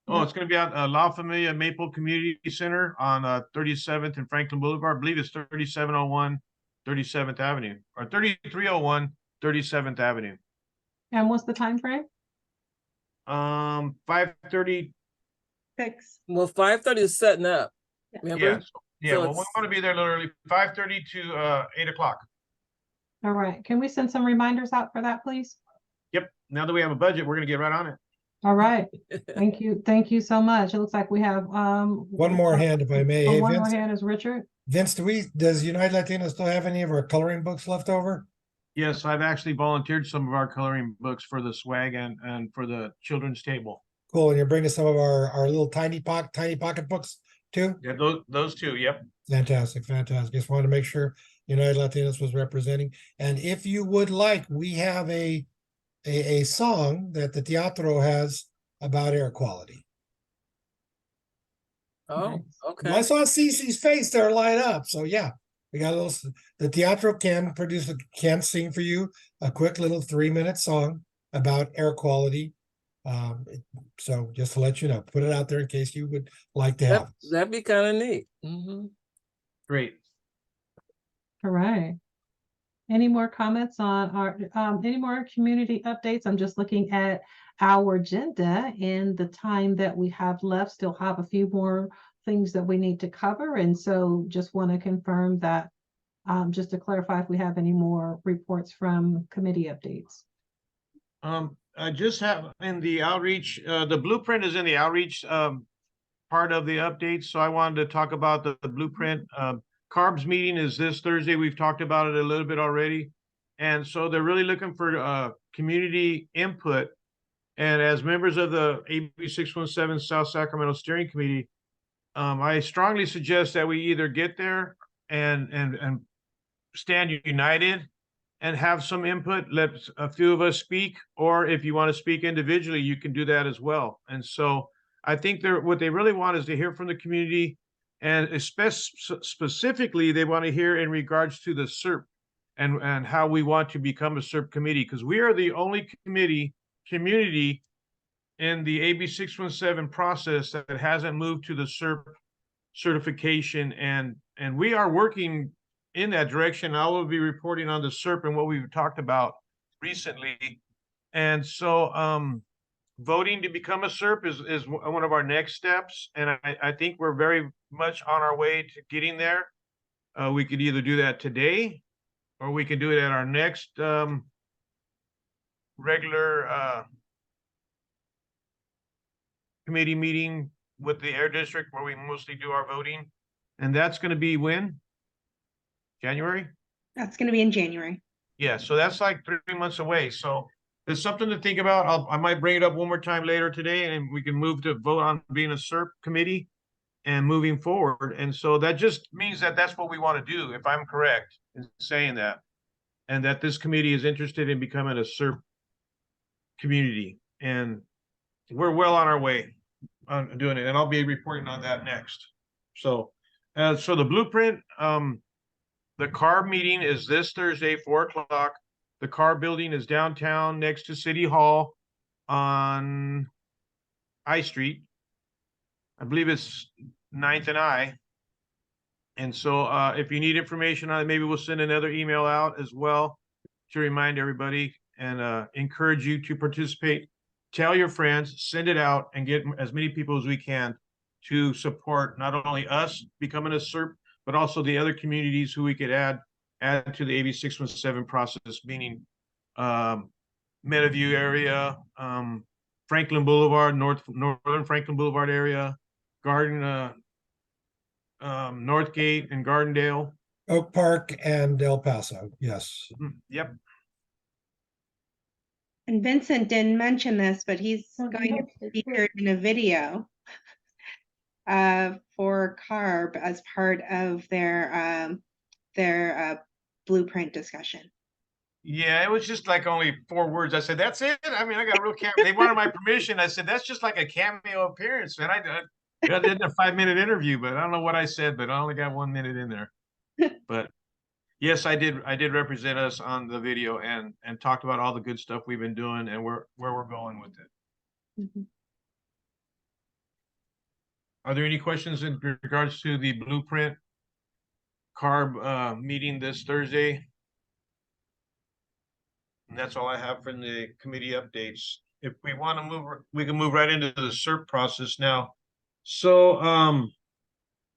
Speaker 3: Oh, it's going to be at La Familia Maple Community Center on 37th and Franklin Boulevard. I believe it's 3701 37th Avenue, or 3301 37th Avenue.
Speaker 2: And what's the time frame?
Speaker 3: 5:30.
Speaker 4: Well, 5:30 is setting up. Remember?
Speaker 3: Yeah, well, we want to be there a little early. 5:30 to 8 o'clock.
Speaker 2: All right, can we send some reminders out for that, please?
Speaker 3: Yep, now that we have a budget, we're gonna get right on it.
Speaker 2: All right, thank you so much. It looks like we have,
Speaker 6: One more hand, if I may. Hey,
Speaker 2: one more
Speaker 6: Vince,
Speaker 2: hand is Richard.
Speaker 6: Vince, does United Latino still have any of our coloring books left over?
Speaker 3: Yes, I've actually volunteered some of our coloring books for the swag and for the children's table.
Speaker 6: Cool, and you're bringing some of our little tiny pocket books too?
Speaker 3: Yeah, those two, yep.
Speaker 6: Fantastic, fantastic. Just wanted to make sure United Latinos was representing. And if you would like, we have a song that the Teatro has about air quality.
Speaker 4: Oh, okay.
Speaker 6: I saw Cece's face there light up. So yeah, we got a little, the Teatro can sing for you a quick little 3-minute song about air quality. So just to let you know, put it out there in case you would like to have.
Speaker 4: That'd be kind of neat. Mm-hmm.
Speaker 3: Great.
Speaker 2: All right. Any more comments on our, any more community updates? I'm just looking at our agenda and the time that we have left, still have a few more things that we need to cover. And so just want to confirm that, just to clarify if we have any more reports from committee updates.
Speaker 3: I just have in the outreach, the blueprint is in the outreach part of the updates. So I wanted to talk about the blueprint. CARB's meeting is this Thursday. We've talked about it a little bit already. And so they're really looking for community input. And as members of the AB 617 South Sacramento Steering Committee, I strongly suggest that we either get there and stand united and have some input, let a few of us speak, or if you want to speak individually, you can do that as well. And so I think what they really want is to hear from the community, and specifically, they want to hear in regards to the SERP and how we want to become a SERP committee, because we are the only community in the AB 617 process that hasn't moved to the SERP certification, and we are working in that direction. I will be reporting on the SERP and what we've talked about recently. And so voting to become a SERP is one of our next steps. And I think we're very much on our way to getting there. We could either do that today, or we could do it at our next regular committee meeting with the Air District, where we mostly do our voting. And that's going to be when? January?
Speaker 5: That's going to be in January.
Speaker 3: Yeah, so that's like 3 months away. So there's something to think about. I might bring it up one more time later today, and we can move to vote on being a SERP committee and moving forward. And so that just means that that's what we want to do, if I'm correct in saying that, and that this committee is interested in becoming a SERP community. And we're well on our way on doing it, and I'll be reporting on that next. So, so the blueprint, the CARB meeting is this Thursday, 4 o'clock. The CARB building is downtown next to City Hall on I Street. I believe it's 9th and I. And so if you need information on it, maybe we'll send another email out as well to remind everybody and encourage you to participate. Tell your friends, send it out, and get as many people as we can to support not only us becoming a SERP, but also the other communities who we could add to the AB 617 process, meaning Meadowview area, Franklin Boulevard, northern Franklin Boulevard area, Northgate and Gardendale.
Speaker 6: Oak Park and El Paso, yes.
Speaker 3: Yep.
Speaker 5: And Vincent didn't mention this, but he's going to be featured in a video for CARB as part of their blueprint discussion.
Speaker 3: Yeah, it was just like only 4 words. I said, that's it. I mean, I got a real cameo. They wanted my permission. I said, that's just like a cameo appearance. And I did a 5-minute interview, but I don't know what I said, but I only got 1 minute in there. But yes, I did represent us on the video and talked about all the good stuff we've been doing and where we're going with it.
Speaker 5: Mm-hmm.
Speaker 3: Are there any questions in regards to the blueprint CARB meeting this Thursday? And that's all I have from the committee updates. If we want to move, we can move right into the SERP process now. So,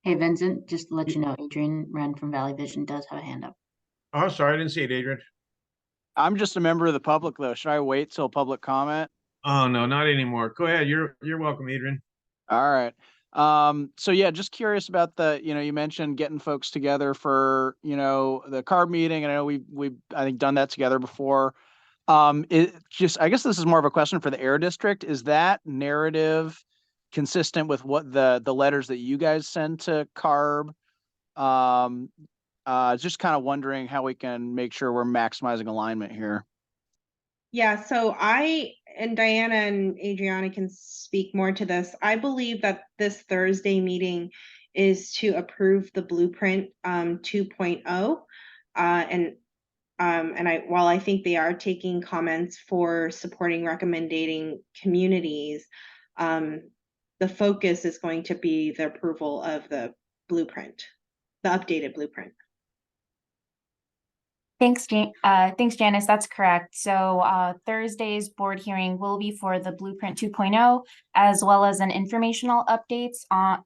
Speaker 1: Hey, Vincent, just to let you know, Adrian Wren from Valley Vision does have a hand up.
Speaker 3: oh, sorry, I didn't see it, Adrian.
Speaker 17: I'm just a member of the public though. Should I wait till public comment?
Speaker 3: Oh, no, not anymore. Go ahead. You're welcome, Adrian.
Speaker 17: All right. So yeah, just curious about you mentioned getting folks together for, the CARB meeting. And I know we've I think done that together before. I guess this is more of a question for the Air District. Is that narrative consistent with what the letters that you guys send to CARB? Just kind of wondering how we can make sure we're maximizing alignment here.
Speaker 5: Yeah, so and Diana and Adriana can speak more to this. I believe that this Thursday meeting is to approve the blueprint 2.0. While I think they are taking comments for supporting recommending communities, the focus is going to be the approval of the blueprint, the updated blueprint.
Speaker 18: Thanks, Janice. That's correct. So Thursday's board hearing will be for the Blueprint 2.0, as well as an informational update on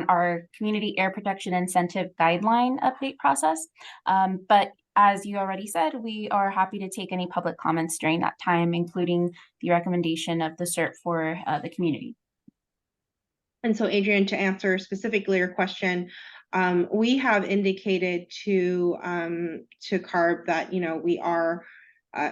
Speaker 18: our community air protection incentive guideline update process. But as you already said, we are happy to take any public comments during that time, including the recommendation of the CERT for the community.
Speaker 5: And so, Adrian, to answer specifically your question, we have indicated to CARB that we are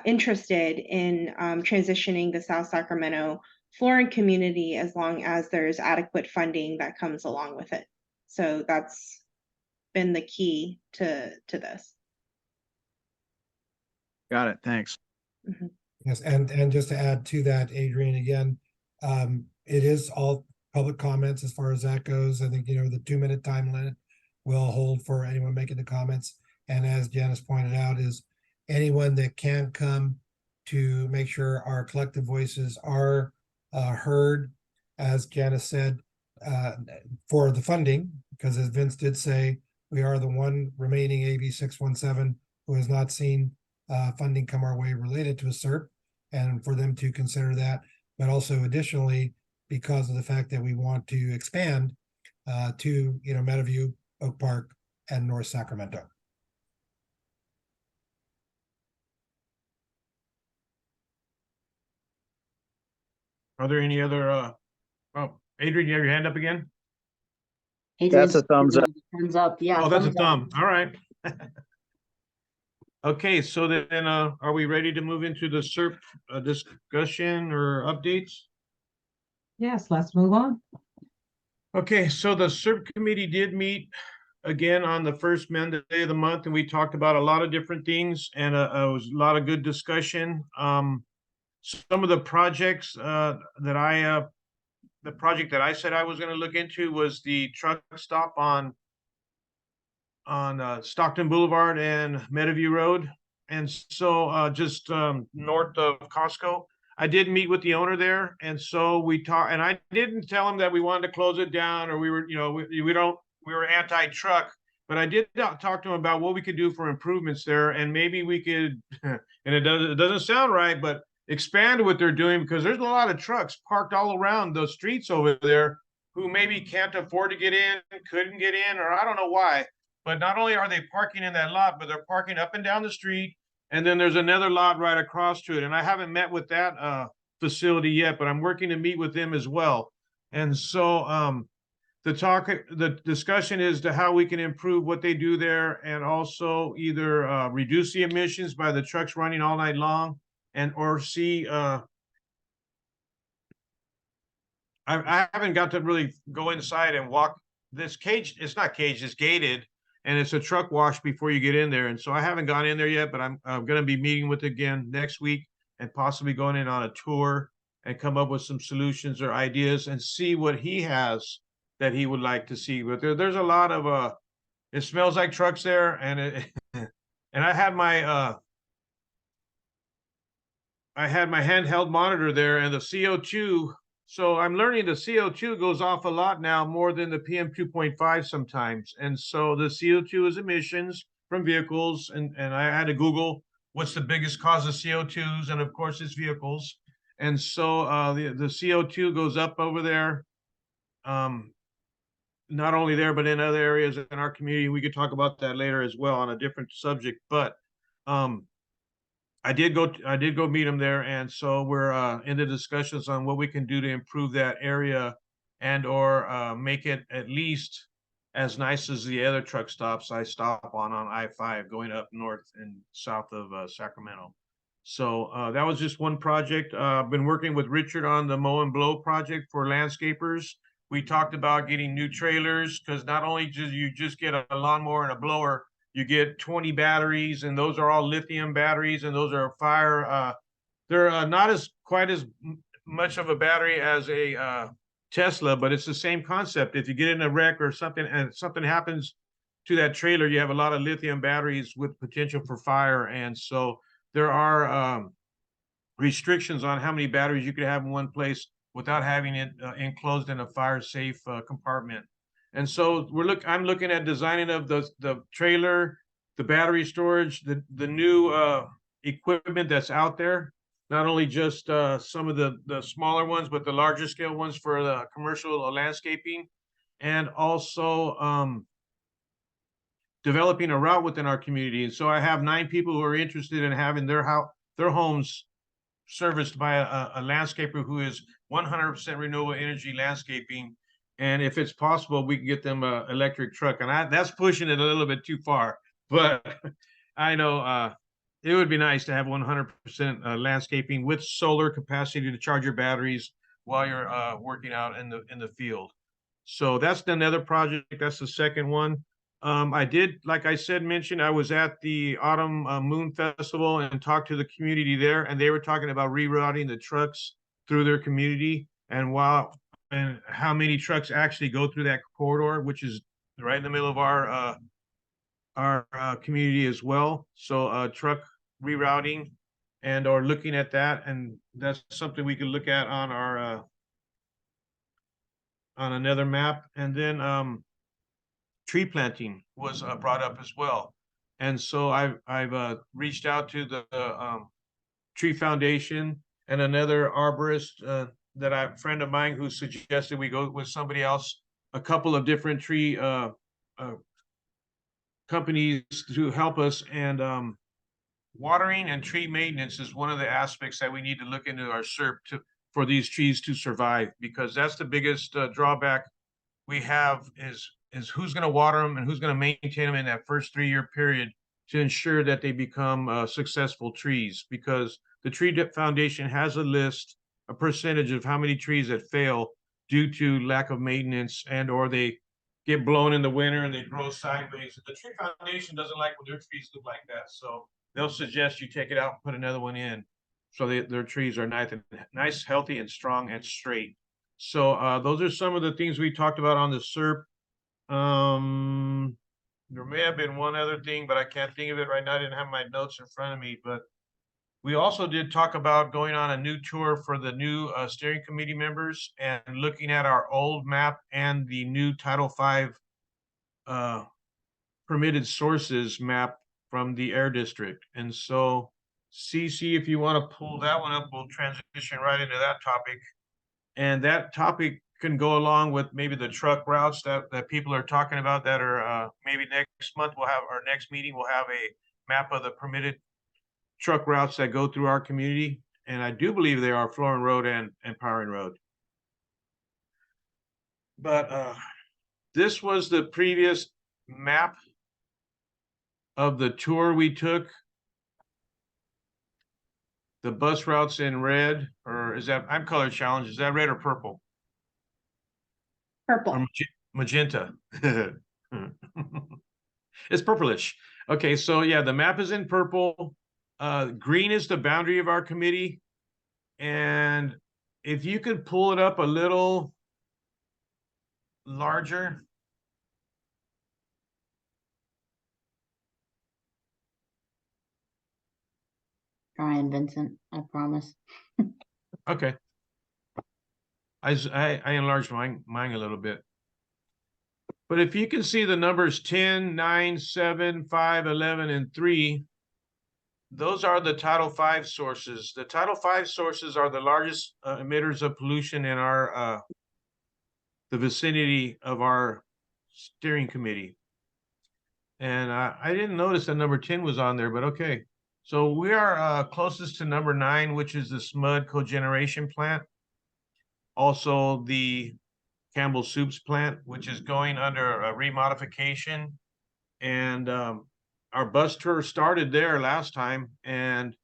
Speaker 5: interested in transitioning the South Sacramento Florin community as long as there's adequate funding that comes along with it. So that's been the key to this.
Speaker 17: Got it. Thanks.
Speaker 5: Mm-hmm.
Speaker 6: Yes, and just to add to that, Adrian, again, it is all public comments as far as that goes. I think, the 2-minute time limit will hold for anyone making the comments. And as Janice pointed out, is anyone that can come to make sure our collective voices are heard, as Janice said, for the funding, because as Vince did say, we are the one remaining AB 617 who has not seen funding come our way related to a CERT, and for them to consider that, but also additionally, because of the fact that we want to expand to, Meadowview, Oak Park, and North Sacramento.
Speaker 3: Are there any other, oh, Adrian, you have your hand up again?
Speaker 17: That's a thumbs up.
Speaker 1: Thumbs up, yeah.
Speaker 3: Oh, that's a
Speaker 1: thumbs up.
Speaker 3: thumb. All right. Okay, so then, are we ready to move into the CERT discussion or updates?
Speaker 2: Yes, let's move on.
Speaker 3: Okay, so the CERT committee did meet again on the first Monday of the month, and we talked about a lot of different things, and it was a lot of good discussion. Some of the projects the project that I said I was going to look into was the truck stop on Stockton Boulevard and Meadowview Road, and so just north of Costco. I did meet with the owner there, and so we talked, and I didn't tell him that we wanted to close it down or we were, we were anti-truck, but I did talk to him about what we could do for improvements there, and maybe we could, and it doesn't sound right, but expand what they're doing, because there's a lot of trucks parked all around those streets over there who maybe can't afford to get in, couldn't get in, or I don't know why. But not only are they parking in that lot, but they're parking up and down the street. And then there's another lot right across to it. And I haven't met with that facility yet, but I'm working to meet with them as well. And so the discussion is to how we can improve what they do there, and also either reduce the emissions by the trucks running all night long, or see I haven't got to really go inside and walk this cage. It's not caged, it's gated, and it's a truck wash before you get in there. And so I haven't gone in there yet, but I'm going to be meeting with again next week, and possibly going in on a tour and come up with some solutions or ideas and see what he has that he would like to see. But there's a lot of it smells like trucks there, and and I had my handheld monitor there, and the CO2. So I'm learning the CO2 goes off a lot now, more than the PM 2.5 sometimes. And so the CO2 is emissions from vehicles. And I had to Google what's the biggest cause of CO2s. And of course, it's vehicles. And so the CO2 goes up over there. Not only there, but in other areas in our community. We could talk about that later as well on a different subject. But I did go meet them there, and so we're in the discussions on what we can do to improve that area and or make it at least as nice as the other truck stops I stop on I-5 going up north and south of Sacramento. So that was just one project. I've been working with Richard on the mow and blow project for landscapers. We talked about getting new trailers because not only do you just get a lawnmower and a blower, you get 20 batteries, and those are all lithium batteries, and those are fire. They're not as quite as much of a battery as a Tesla, but it's the same concept. If you get in a wreck or something and something happens to that trailer, you have a lot of lithium batteries with potential for fire. And so there are restrictions on how many batteries you could have in one place without having it enclosed in a fire safe compartment. And so I'm looking at designing of the trailer, the battery storage, the new equipment that's out there. Not only just some of the smaller ones, but the larger scale ones for the commercial landscaping, and also developing a route within our community. And so I have 9 people who are interested in having their homes serviced by a landscaper who is 100% renewable energy landscaping. And if it's possible, we can get them an electric truck. And that's pushing it a little bit too far, but I know it would be nice to have 100% landscaping with solar capacity to charge your batteries while you're working out in the field. So that's another project. That's the second one. I did, like I said, mention I was at the Autumn Moon Festival and talked to the community there, and they were talking about rerouting the trucks through their community and how many trucks actually go through that corridor, which is right in the middle of our community as well. So truck rerouting and or looking at that, and that's something we could look at on our on another map. And then tree planting was brought up as well. And so I've reached out to the Tree Foundation and another arborist friend of mine who suggested we go with somebody else, a couple of different tree companies to help us. And watering and tree maintenance is one of the aspects that we need to look into our SERP for these trees to survive, because that's the biggest drawback we have is who's going to water them and who's going to maintain them in that first 3-year period to ensure that they become successful trees. Because the Tree Foundation has a percentage of how many trees that fail due to lack of maintenance and or they get blown in the winter and they grow sideways. The Tree Foundation doesn't like when their trees look like that. So they'll suggest you take it out and put another one in so their trees are nice, healthy, and strong and straight. So those are some of the things we talked about on the SERP. There may have been one other thing, but I can't think of it right now. I didn't have my notes in front of me, but we also did talk about going on a new tour for the new steering committee members and looking at our old map and the new Title V permitted sources map from the Air District. And so CC, if you want to pull that one up, we'll transition right into that topic. And that topic can go along with maybe the truck routes that people are talking about that are maybe next month next meeting we'll have a map of the permitted truck routes that go through our community. And I do believe they are Florin Road and Powering Road. But this was the previous map of the tour we took. The bus routes in red, or is that, I'm color challenged, is that red or purple?
Speaker 5: Purple.
Speaker 3: Or magenta. It's purplish. Okay, so yeah, the map is in purple. Green is the boundary of our committee. And if you could pull it up a little larger.
Speaker 1: Trying, Vincent, I promise.
Speaker 3: Okay. I enlarged mine a little bit. But if you can see the numbers 10, 9, 7, 5, 11, and 3, those are the Title V sources. The Title V sources are the largest emitters of pollution in our the vicinity of our steering committee. And I didn't notice that number 10 was on there, but okay. So we are closest to number 9, which is the SMUD cogeneration plant. Also the Campbell Soups plant, which is going under a remodification. And our bus tour started there last time, and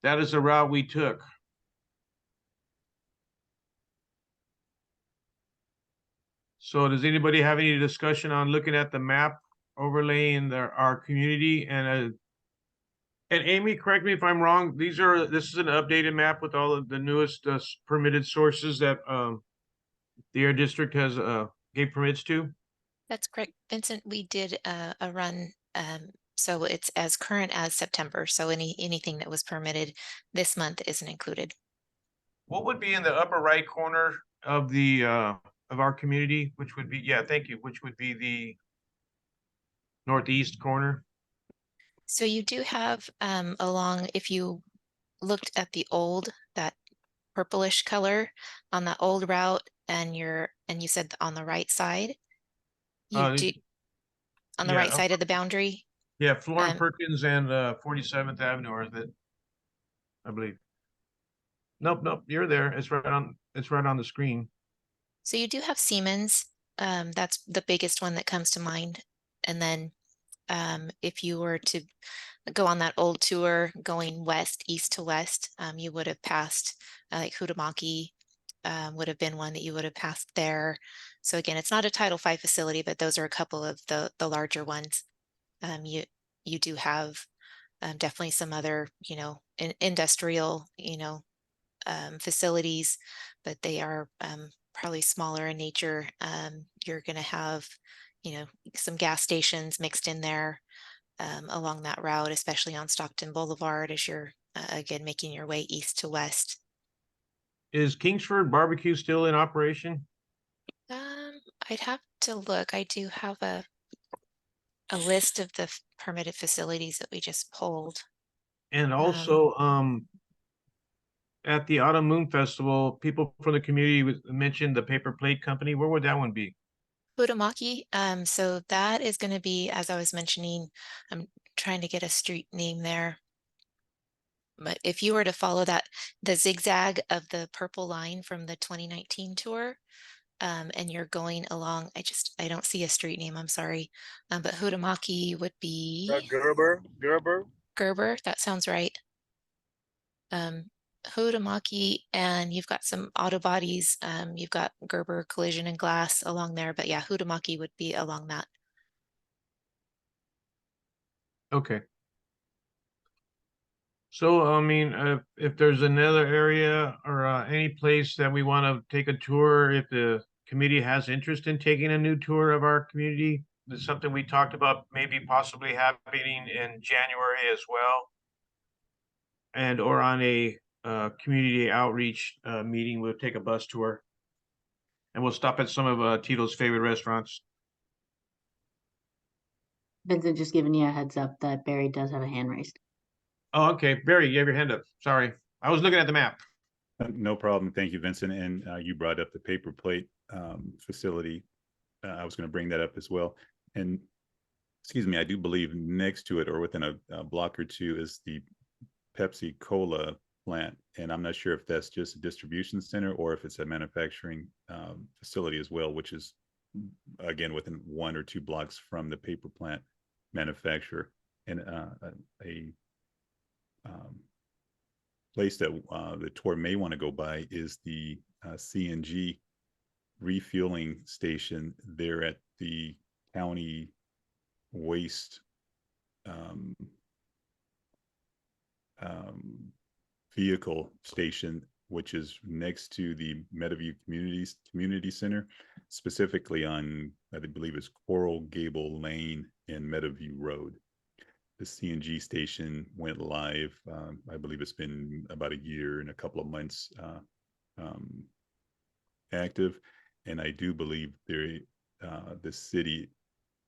Speaker 3: that is the route we took. So does anybody have any discussion on looking at the map overlaying our community? And Amy, correct me if I'm wrong, this is an updated map with all of the newest permitted sources that the Air District has gave permits to?
Speaker 7: That's correct, Vincent. We did a run, so it's as current as September. So anything that was permitted this month isn't included.
Speaker 3: What would be in the upper right corner of the of our community, which would be, yeah, thank you, which would be the northeast corner?
Speaker 7: So you do have along, if you looked at the old, that purplish color on the old route, and you said on the right side, you do on the right side of the boundary.
Speaker 3: Yeah, Florence Perkins and 47th Avenue, or is it? I believe. Nope, you're there. It's right on the screen.
Speaker 7: So you do have Siemens. That's the biggest one that comes to mind. And then if you were to go on that old tour going east to west, you would have passed like Hutamaki would have been one that you would have passed there. So again, it's not a Title V facility, but those are a couple of the larger ones. You do have definitely some other, industrial, facilities, but they are probably smaller in nature. You're going to have, some gas stations mixed in there along that route, especially on Stockton Boulevard as you're again making your way east to west.
Speaker 3: Is Kingsford Barbecue still in operation?
Speaker 7: I'd have to look. I do have a list of the permitted facilities that we just pulled.
Speaker 3: And also, at the Autumn Moon Festival, people from the community mentioned the paper plate company. Where would that one be?
Speaker 7: Hutamaki. So that is going to be, as I was mentioning, I'm trying to get a street name there. But if you were to follow that, the zigzag of the purple line from the 2019 tour, and you're going along, I don't see a street name, I'm sorry. But Hutamaki would be Gerber, that sounds right. Hutamaki, and you've got some auto bodies. You've got Gerber Collision and Glass along there, but yeah, Hutamaki would be along that.
Speaker 3: Okay. So, I mean, if there's another area or any place that we want to take a tour, if the committee has interest in taking a new tour of our community, that's something we talked about maybe possibly happening in January as well. And or on a community outreach meeting, we'll take a bus tour. And we'll stop at some of Tito's favorite restaurants.
Speaker 1: Vincent, just giving you a heads up that Barry does have a hand raised.
Speaker 3: Oh, okay. Barry, you have your hand up. Sorry. I was looking at the map.
Speaker 9: No problem. Thank you, Vincent. And you brought up the paper plate facility. I was going to bring that up as well. And excuse me, I do believe next to it or within a block or two is the Pepsi Cola plant. And I'm not sure if that's just a distribution center or if it's a manufacturing facility as well, which is, again, within 1 or 2 blocks from the paper plant manufacturer. And a place that the tour may want to go by is the CNG refueling station there at the county waste vehicle station, which is next to the Meadowview Community Center, specifically on, I believe it's Coral Gable Lane and Meadowview Road. The CNG station went live. I believe it's been about a year and a couple of months active, and I do believe the city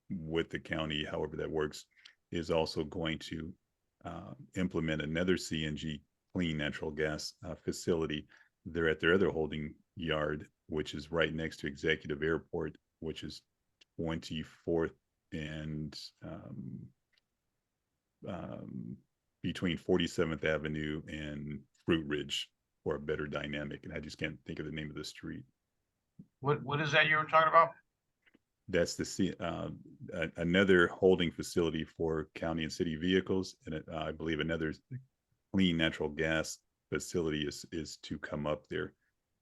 Speaker 9: with the county, however that works, is also going to implement another CNG, clean natural gas facility there at their other holding yard, which is right next to Executive Airport, which is 24th and between 47th Avenue and Fruit Ridge for a better dynamic. And I just can't think of the name of the street.
Speaker 3: What is that you were talking about?
Speaker 9: That's another holding facility for county and city vehicles. And I believe another clean natural gas facility is to come up there.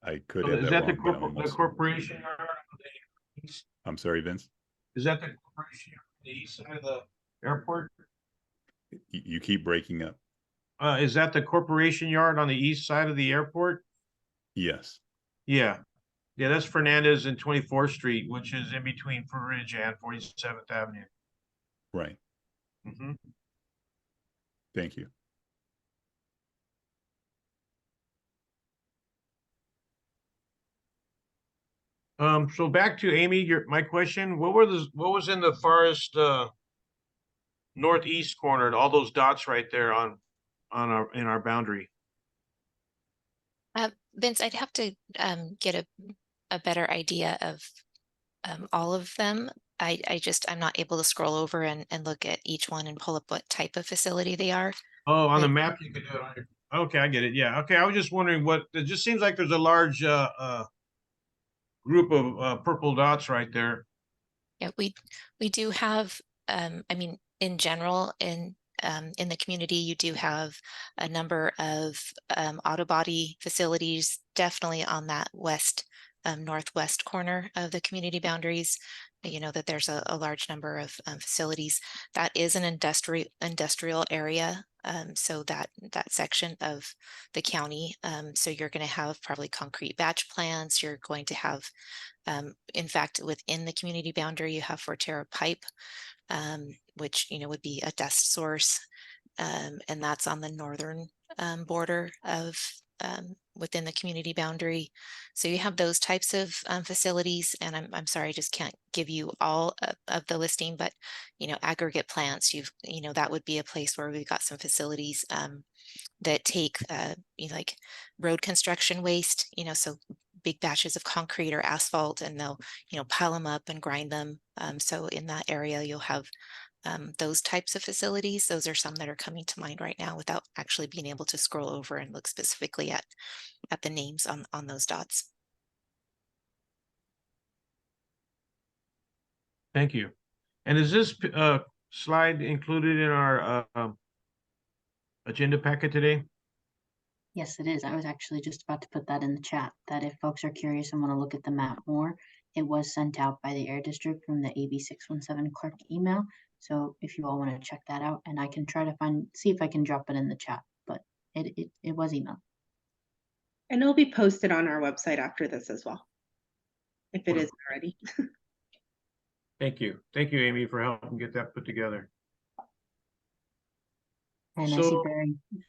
Speaker 9: I could have
Speaker 3: Is
Speaker 9: that
Speaker 3: that
Speaker 9: wrong,
Speaker 3: the corporation yard on the east?
Speaker 9: I'm sorry, Vince.
Speaker 3: Is that the corporation yard on the east side of the airport?
Speaker 9: You keep breaking up.
Speaker 3: Is that the corporation yard on the east side of the airport?
Speaker 9: Yes.
Speaker 3: Yeah. Yeah, that's Fernandez and 24th Street, which is in between Fruit Ridge and 47th Avenue.
Speaker 9: Right.
Speaker 3: Mm-hmm.
Speaker 9: Thank you.
Speaker 3: So back to Amy, my question, what was in the farthest northeast corner, all those dots right there in our boundary?
Speaker 7: Vince, I'd have to get a better idea of all of them. I'm not able to scroll over and look at each one and pull up what type of facility they are.
Speaker 3: Oh, on the map you could do it on your, okay, I get it. Yeah, okay. I was just wondering it just seems like there's a large group of purple dots right there.
Speaker 7: Yeah, we do have, I mean, in general, in the community, you do have a number of auto body facilities, definitely on that northwest corner of the community boundaries. You know that there's a large number of facilities. That is an industrial area. So that section of the county. So you're going to have probably concrete batch plants. You're going to have, in fact, within the community boundary, you have Forterra pipe, which would be a dust source, and that's on the northern border of within the community boundary. So you have those types of facilities, and I'm sorry, I just can't give you all of the listing, but aggregate plants, that would be a place where we've got some facilities that take like road construction waste, so big batches of concrete or asphalt, and they'll pile them up and grind them. So in that area you'll have those types of facilities. Those are some that are coming to mind right now without actually being able to scroll over and look specifically at the names on those dots.
Speaker 3: Thank you. And is this slide included in our agenda packet today?
Speaker 1: Yes, it is. I was actually just about to put that in the chat, that if folks are curious and want to look at the map more, it was sent out by the Air District from the AB 617 clerk email. So if you all want to check that out, and I can try to see if I can drop it in the chat, but it was emailed.
Speaker 5: And it'll be posted on our website after this as well, if it isn't already.
Speaker 3: Thank you. Thank you, Amy, for helping get that put together.
Speaker 1: And I see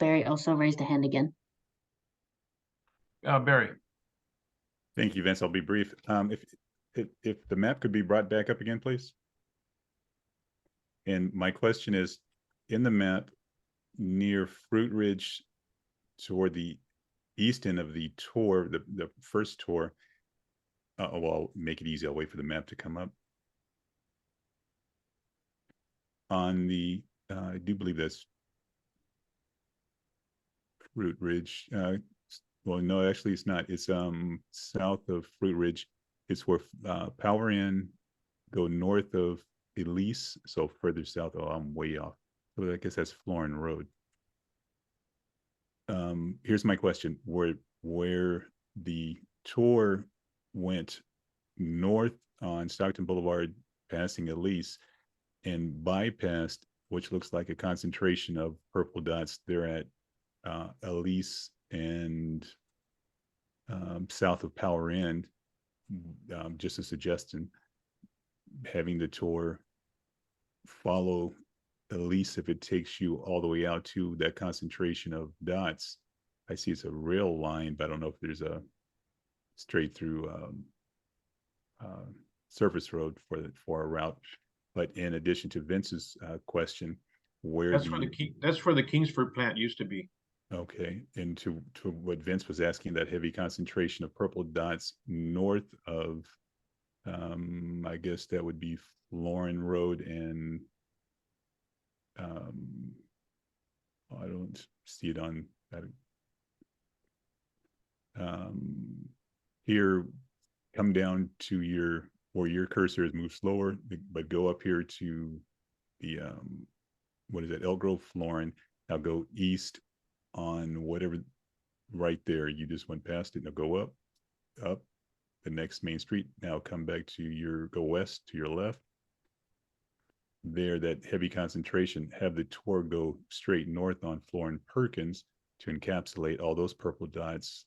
Speaker 1: Barry also raised a hand again.
Speaker 3: Barry.
Speaker 9: Thank you, Vince. I'll be brief. If the map could be brought back up again, please. And my question is, in the map near Fruit Ridge toward the east end of the tour, the first tour, well, I'll make it easy. I'll wait for the map to come up. On the, I do believe that's Fruit Ridge. Well, no, actually it's not. It's south of Fruit Ridge. It's where Power Inn go north of Elise, so further south. Oh, I'm way off. So I guess that's Florin Road. Here's my question: where the tour went north on Stockton Boulevard, passing Elise, and bypassed, which looks like a concentration of purple dots there at Elise and south of Power End. Just a suggestion, having the tour follow Elise, if it takes you all the way out to that concentration of dots. I see it's a rail line, but I don't know if there's a straight through surface road for a route. But in addition to Vince's question, where
Speaker 3: that's where the Kingsford plant used to be.
Speaker 9: Okay, and to what Vince was asking, that heavy concentration of purple dots north of, I guess that would be Florin Road and
Speaker 19: I don't see it on that. Here, come down to where your cursor is, move slower, but go up here to the, what is it, Elk Grove, Florin. Now go east on whatever, right there, you just went past it. Now go up the next main street. Now come back to go west to your left. There, that heavy concentration, have the tour go straight north on Florin Perkins to encapsulate all those purple dots.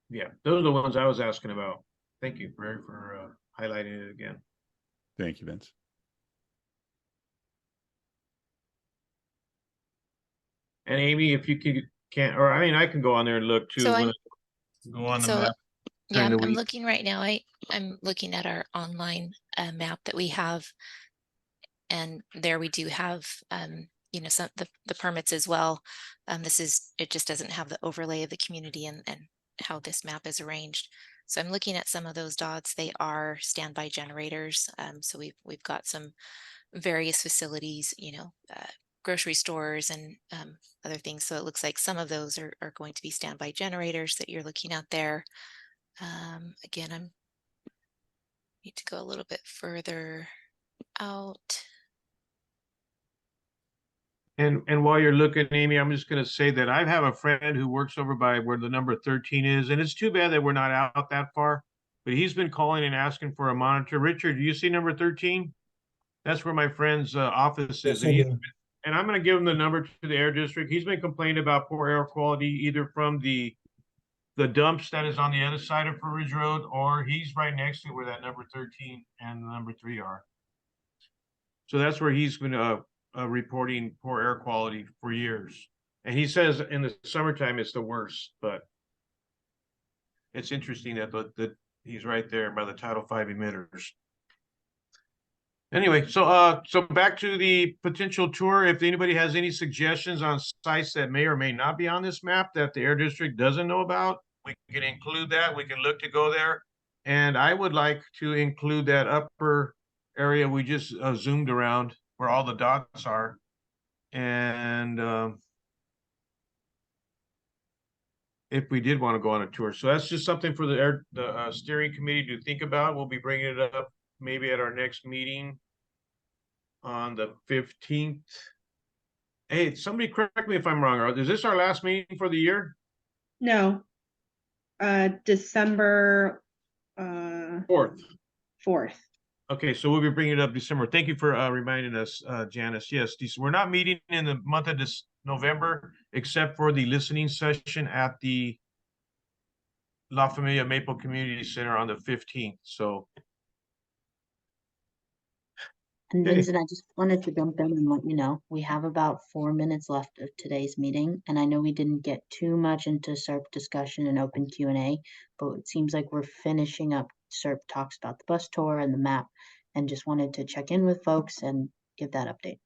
Speaker 3: Yeah, those are the ones I was asking about. Thank you for highlighting it again.
Speaker 19: Thank you, Vince.
Speaker 3: And Amy, if you can't, or I mean, I can go on there and look too.
Speaker 7: So
Speaker 3: when I go on the map.
Speaker 7: Yeah,
Speaker 3: during the
Speaker 7: I'm
Speaker 3: week.
Speaker 7: looking right now. I'm looking at our online map that we have. And there we do have, you know, some the permits as well. It just doesn't have the overlay of the community and how this map is arranged. So I'm looking at some of those dots. They are standby generators. So we've got some various facilities, you know, grocery stores and other things. So it looks like some of those are going to be standby generators that you're looking at there. Again, need to go a little bit further out.
Speaker 3: And while you're looking, Amy, I'm just going to say that I have a friend who works over by where the number 13 is, and it's too bad that we're not out that far, but he's been calling and asking for a monitor. Richard, do you see number 13? That's where my friend's office is.
Speaker 6: Yes, I do.
Speaker 3: And I'm going to give him the number to the air district. He's been complaining about poor air quality, either from the dumps that is on the other side of Fur Ridge Road, or he's right next to where that number 13 and the number 3 are. So that's where he's been reporting poor air quality for years. And he says in the summertime it's the worst, but it's interesting that he's right there by the Title V emitters. Anyway, so back to the potential tour. If anybody has any suggestions on sites that may or may not be on this map that the air district doesn't know about, we can include that. We can look to go there. And I would like to include that upper area we just zoomed around where all the dots are. And if we did want to go on a tour. So that's just something for the steering committee to think about. We'll be bringing it up maybe at our next meeting on the 15th. Hey, somebody correct me if I'm wrong. Is this our last meeting for the year?
Speaker 5: No. December
Speaker 3: 4th. Okay, so we'll be bringing it up December. Thank you for reminding us, Janice. Yes, we're not meeting in the month of November, except for the listening session at the La Familia Maple Community Center on the 15th. So.
Speaker 1: And
Speaker 3: Okay.
Speaker 1: Vincent, I just wanted to jump in and let you know, we have about 4 minutes left of today's meeting. And I know we didn't get too much into SERP discussion and open Q&A, but it seems like we're finishing up SERP talks about the bus tour and the map, and just wanted to check in with folks and give that update.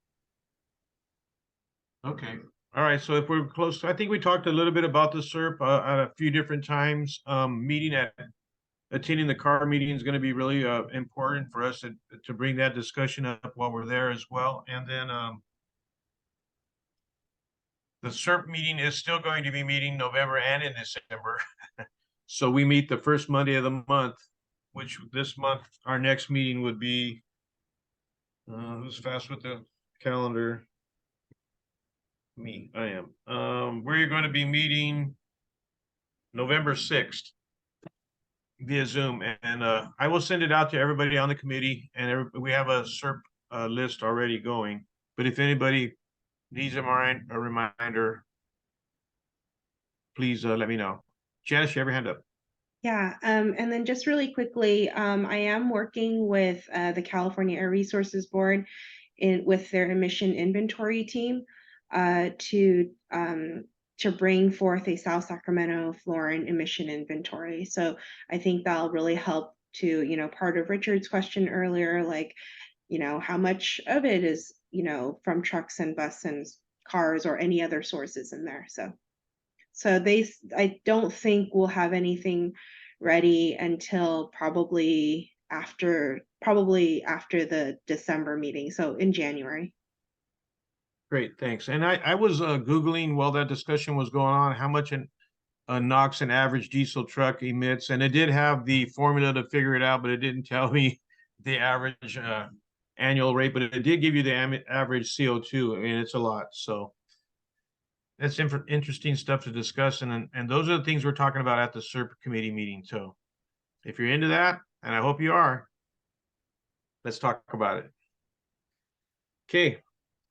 Speaker 3: Okay. All right. So if we're close, I think we talked a little bit about the SERP at a few different times. Attending the car meeting is going to be really important for us to bring that discussion up while we're there as well. And then the SERP meeting is still going to be meeting November and in December. So we meet the first Monday of the month, which this month, our next meeting would be, who's fast with the calendar? Me, I am. We're going to be meeting November 6th. Via Zoom, and I will send it out to everybody on the committee, and we have a SERP list already going. But if anybody needs a reminder, please let me know. Janice, you have your hand up.
Speaker 5: Yeah, and then just really quickly, I am working with the California Air Resources Board with their emission inventory team to bring forth a South Sacramento Florin emission inventory. So I think that'll really help to, you know, part of Richard's question earlier, like, you know, how much of it is, you know, from trucks and buses and cars or any other sources in there. So I don't think we'll have anything ready until probably after the December meeting. So in January.
Speaker 3: Great, thanks. And I was Googling while that discussion was going on, how much a NOx an average diesel truck emits, and it did have the formula to figure it out, but it didn't tell me the average annual rate, but it did give you the average CO2. I mean, it's a lot. So that's interesting stuff to discuss. And those are the things we're talking about at the SERP committee meeting. So if you're into that, and I hope you are, let's talk about it. Okay.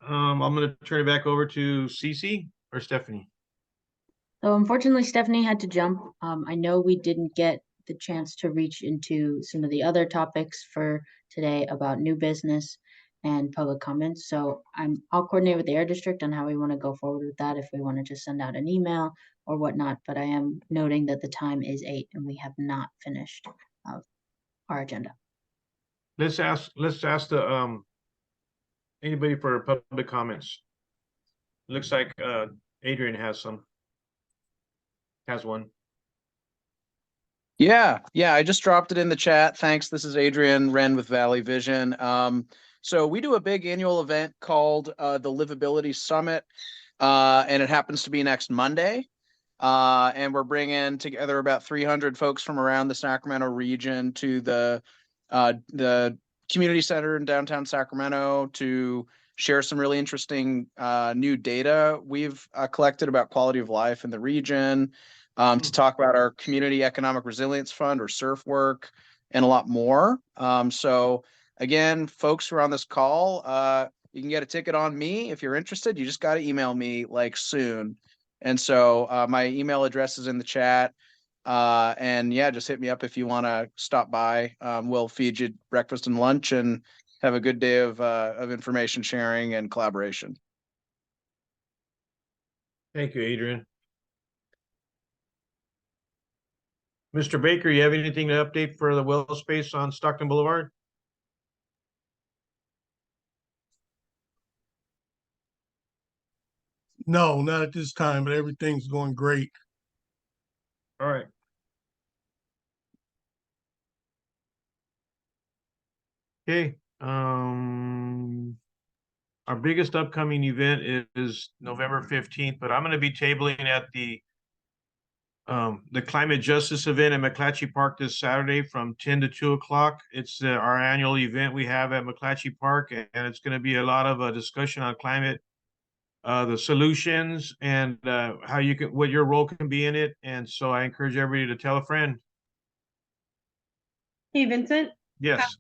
Speaker 3: I'm going to turn it back over to Cece or Stephanie.
Speaker 1: So unfortunately, Stephanie had to jump. I know we didn't get the chance to reach into some of the other topics for today about new business and public comments. So I'll coordinate with the Air District on how we want to go forward with that, if we want to just send out an email or whatnot. But I am noting that the time is 8 and we have not finished our agenda.
Speaker 3: Let's ask the anybody for public comments. Looks like Adrian has one.
Speaker 17: Yeah, I just dropped it in the chat. Thanks. This is Adrian Wren with Valley Vision. So we do a big annual event called the Livability Summit, and it happens to be next Monday. And we're bringing together about 300 folks from around the Sacramento region to the community center in downtown Sacramento to share some really interesting new data we've collected about quality of life in the region, to talk about our Community Economic Resilience Fund, or SURF work, and a lot more. So again, folks who are on this call, you can get a ticket on me if you're interested. You just got to email me like soon. And so my email address is in the chat. And yeah, just hit me up if you want to stop by. We'll feed you breakfast and lunch and have a good day of information sharing and collaboration.
Speaker 3: Thank you, Adrian. Mr. Baker, you have anything to update for the well space on Stockton Boulevard?
Speaker 20: No, not at this time, but everything's going great.
Speaker 3: All right. Okay. Our biggest upcoming event is November 15th, but I'm going to be tabling at the Climate Justice event at McClatchy Park this Saturday from 10 to 2 o'clock. It's our annual event we have at McClatchy Park, and it's going to be a lot of discussion on climate, the solutions, and how you can, what your role can be in it. And so I encourage everybody to tell a friend.
Speaker 5: Hey, Vincent.
Speaker 3: Yes.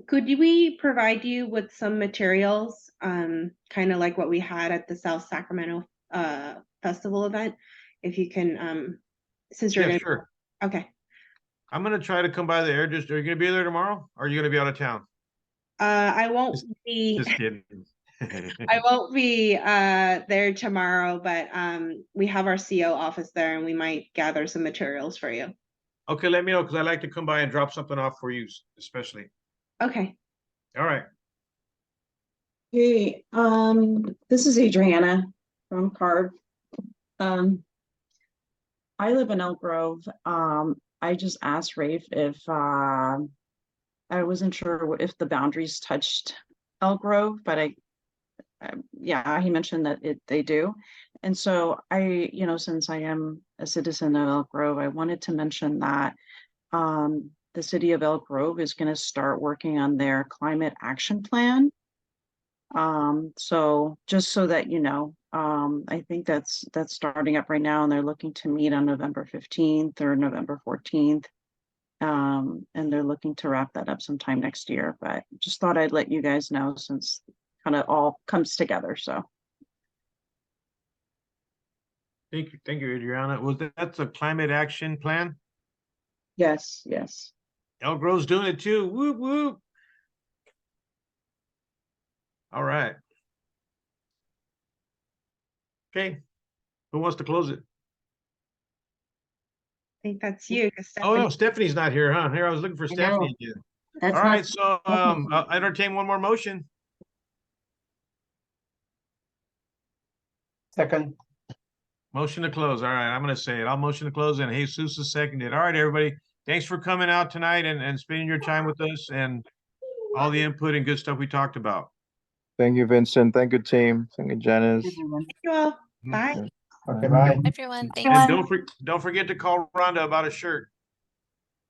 Speaker 5: Could we provide you with some materials, kind of like what we had at the South Sacramento Festival event? If you can, since you're
Speaker 3: sure.
Speaker 5: Okay.
Speaker 3: I'm going to try to come by the Air District. Are you going to be there tomorrow? Or are you going to be out of town?
Speaker 5: I won't be.
Speaker 3: Just kidding.
Speaker 5: I won't be there tomorrow, but we have our CO office there, and we might gather some materials for you.
Speaker 3: Okay, let me know, because I like to come by and drop something off for you, especially.
Speaker 5: Okay.
Speaker 3: All right.
Speaker 15: Hey, this is Adriana from CARB. I live in Elk Grove. I just asked Rafe if I wasn't sure if the boundaries touched Elk Grove, but yeah, he mentioned that they do. And so since I am a citizen of Elk Grove, I wanted to mention that the city of Elk Grove is going to start working on their climate action plan. So just so that you know, I think that's starting up right now, and they're looking to meet on November 15th or November 14th. And they're looking to wrap that up sometime next year, but just thought I'd let you guys know, since kind of all comes together. So
Speaker 3: thank you, Adriana. That's a climate action plan?
Speaker 15: yes.
Speaker 3: Elk Grove's doing it too. Whoop whoop. All right. Okay. Who wants to close it?
Speaker 5: I think that's you.
Speaker 3: Oh no, Stephanie's not here, huh? Here, I was looking for Stephanie again. All right, so I'll entertain one more motion.
Speaker 16: Second.
Speaker 3: Motion to close. All right, I'm going to say it. I'll motion to close, and Jesus is seconded. All right, everybody. Thanks for coming out tonight and spending your time with us and all the input and good stuff we talked about.
Speaker 8: Thank you, Vincent. Thank you, team. Thank you, Janice.
Speaker 1: Everyone.
Speaker 5: Thank you all. Bye.
Speaker 14: Okay, bye.
Speaker 7: Everyone, thanks.
Speaker 3: And don't forget to call Rhonda about a shirt.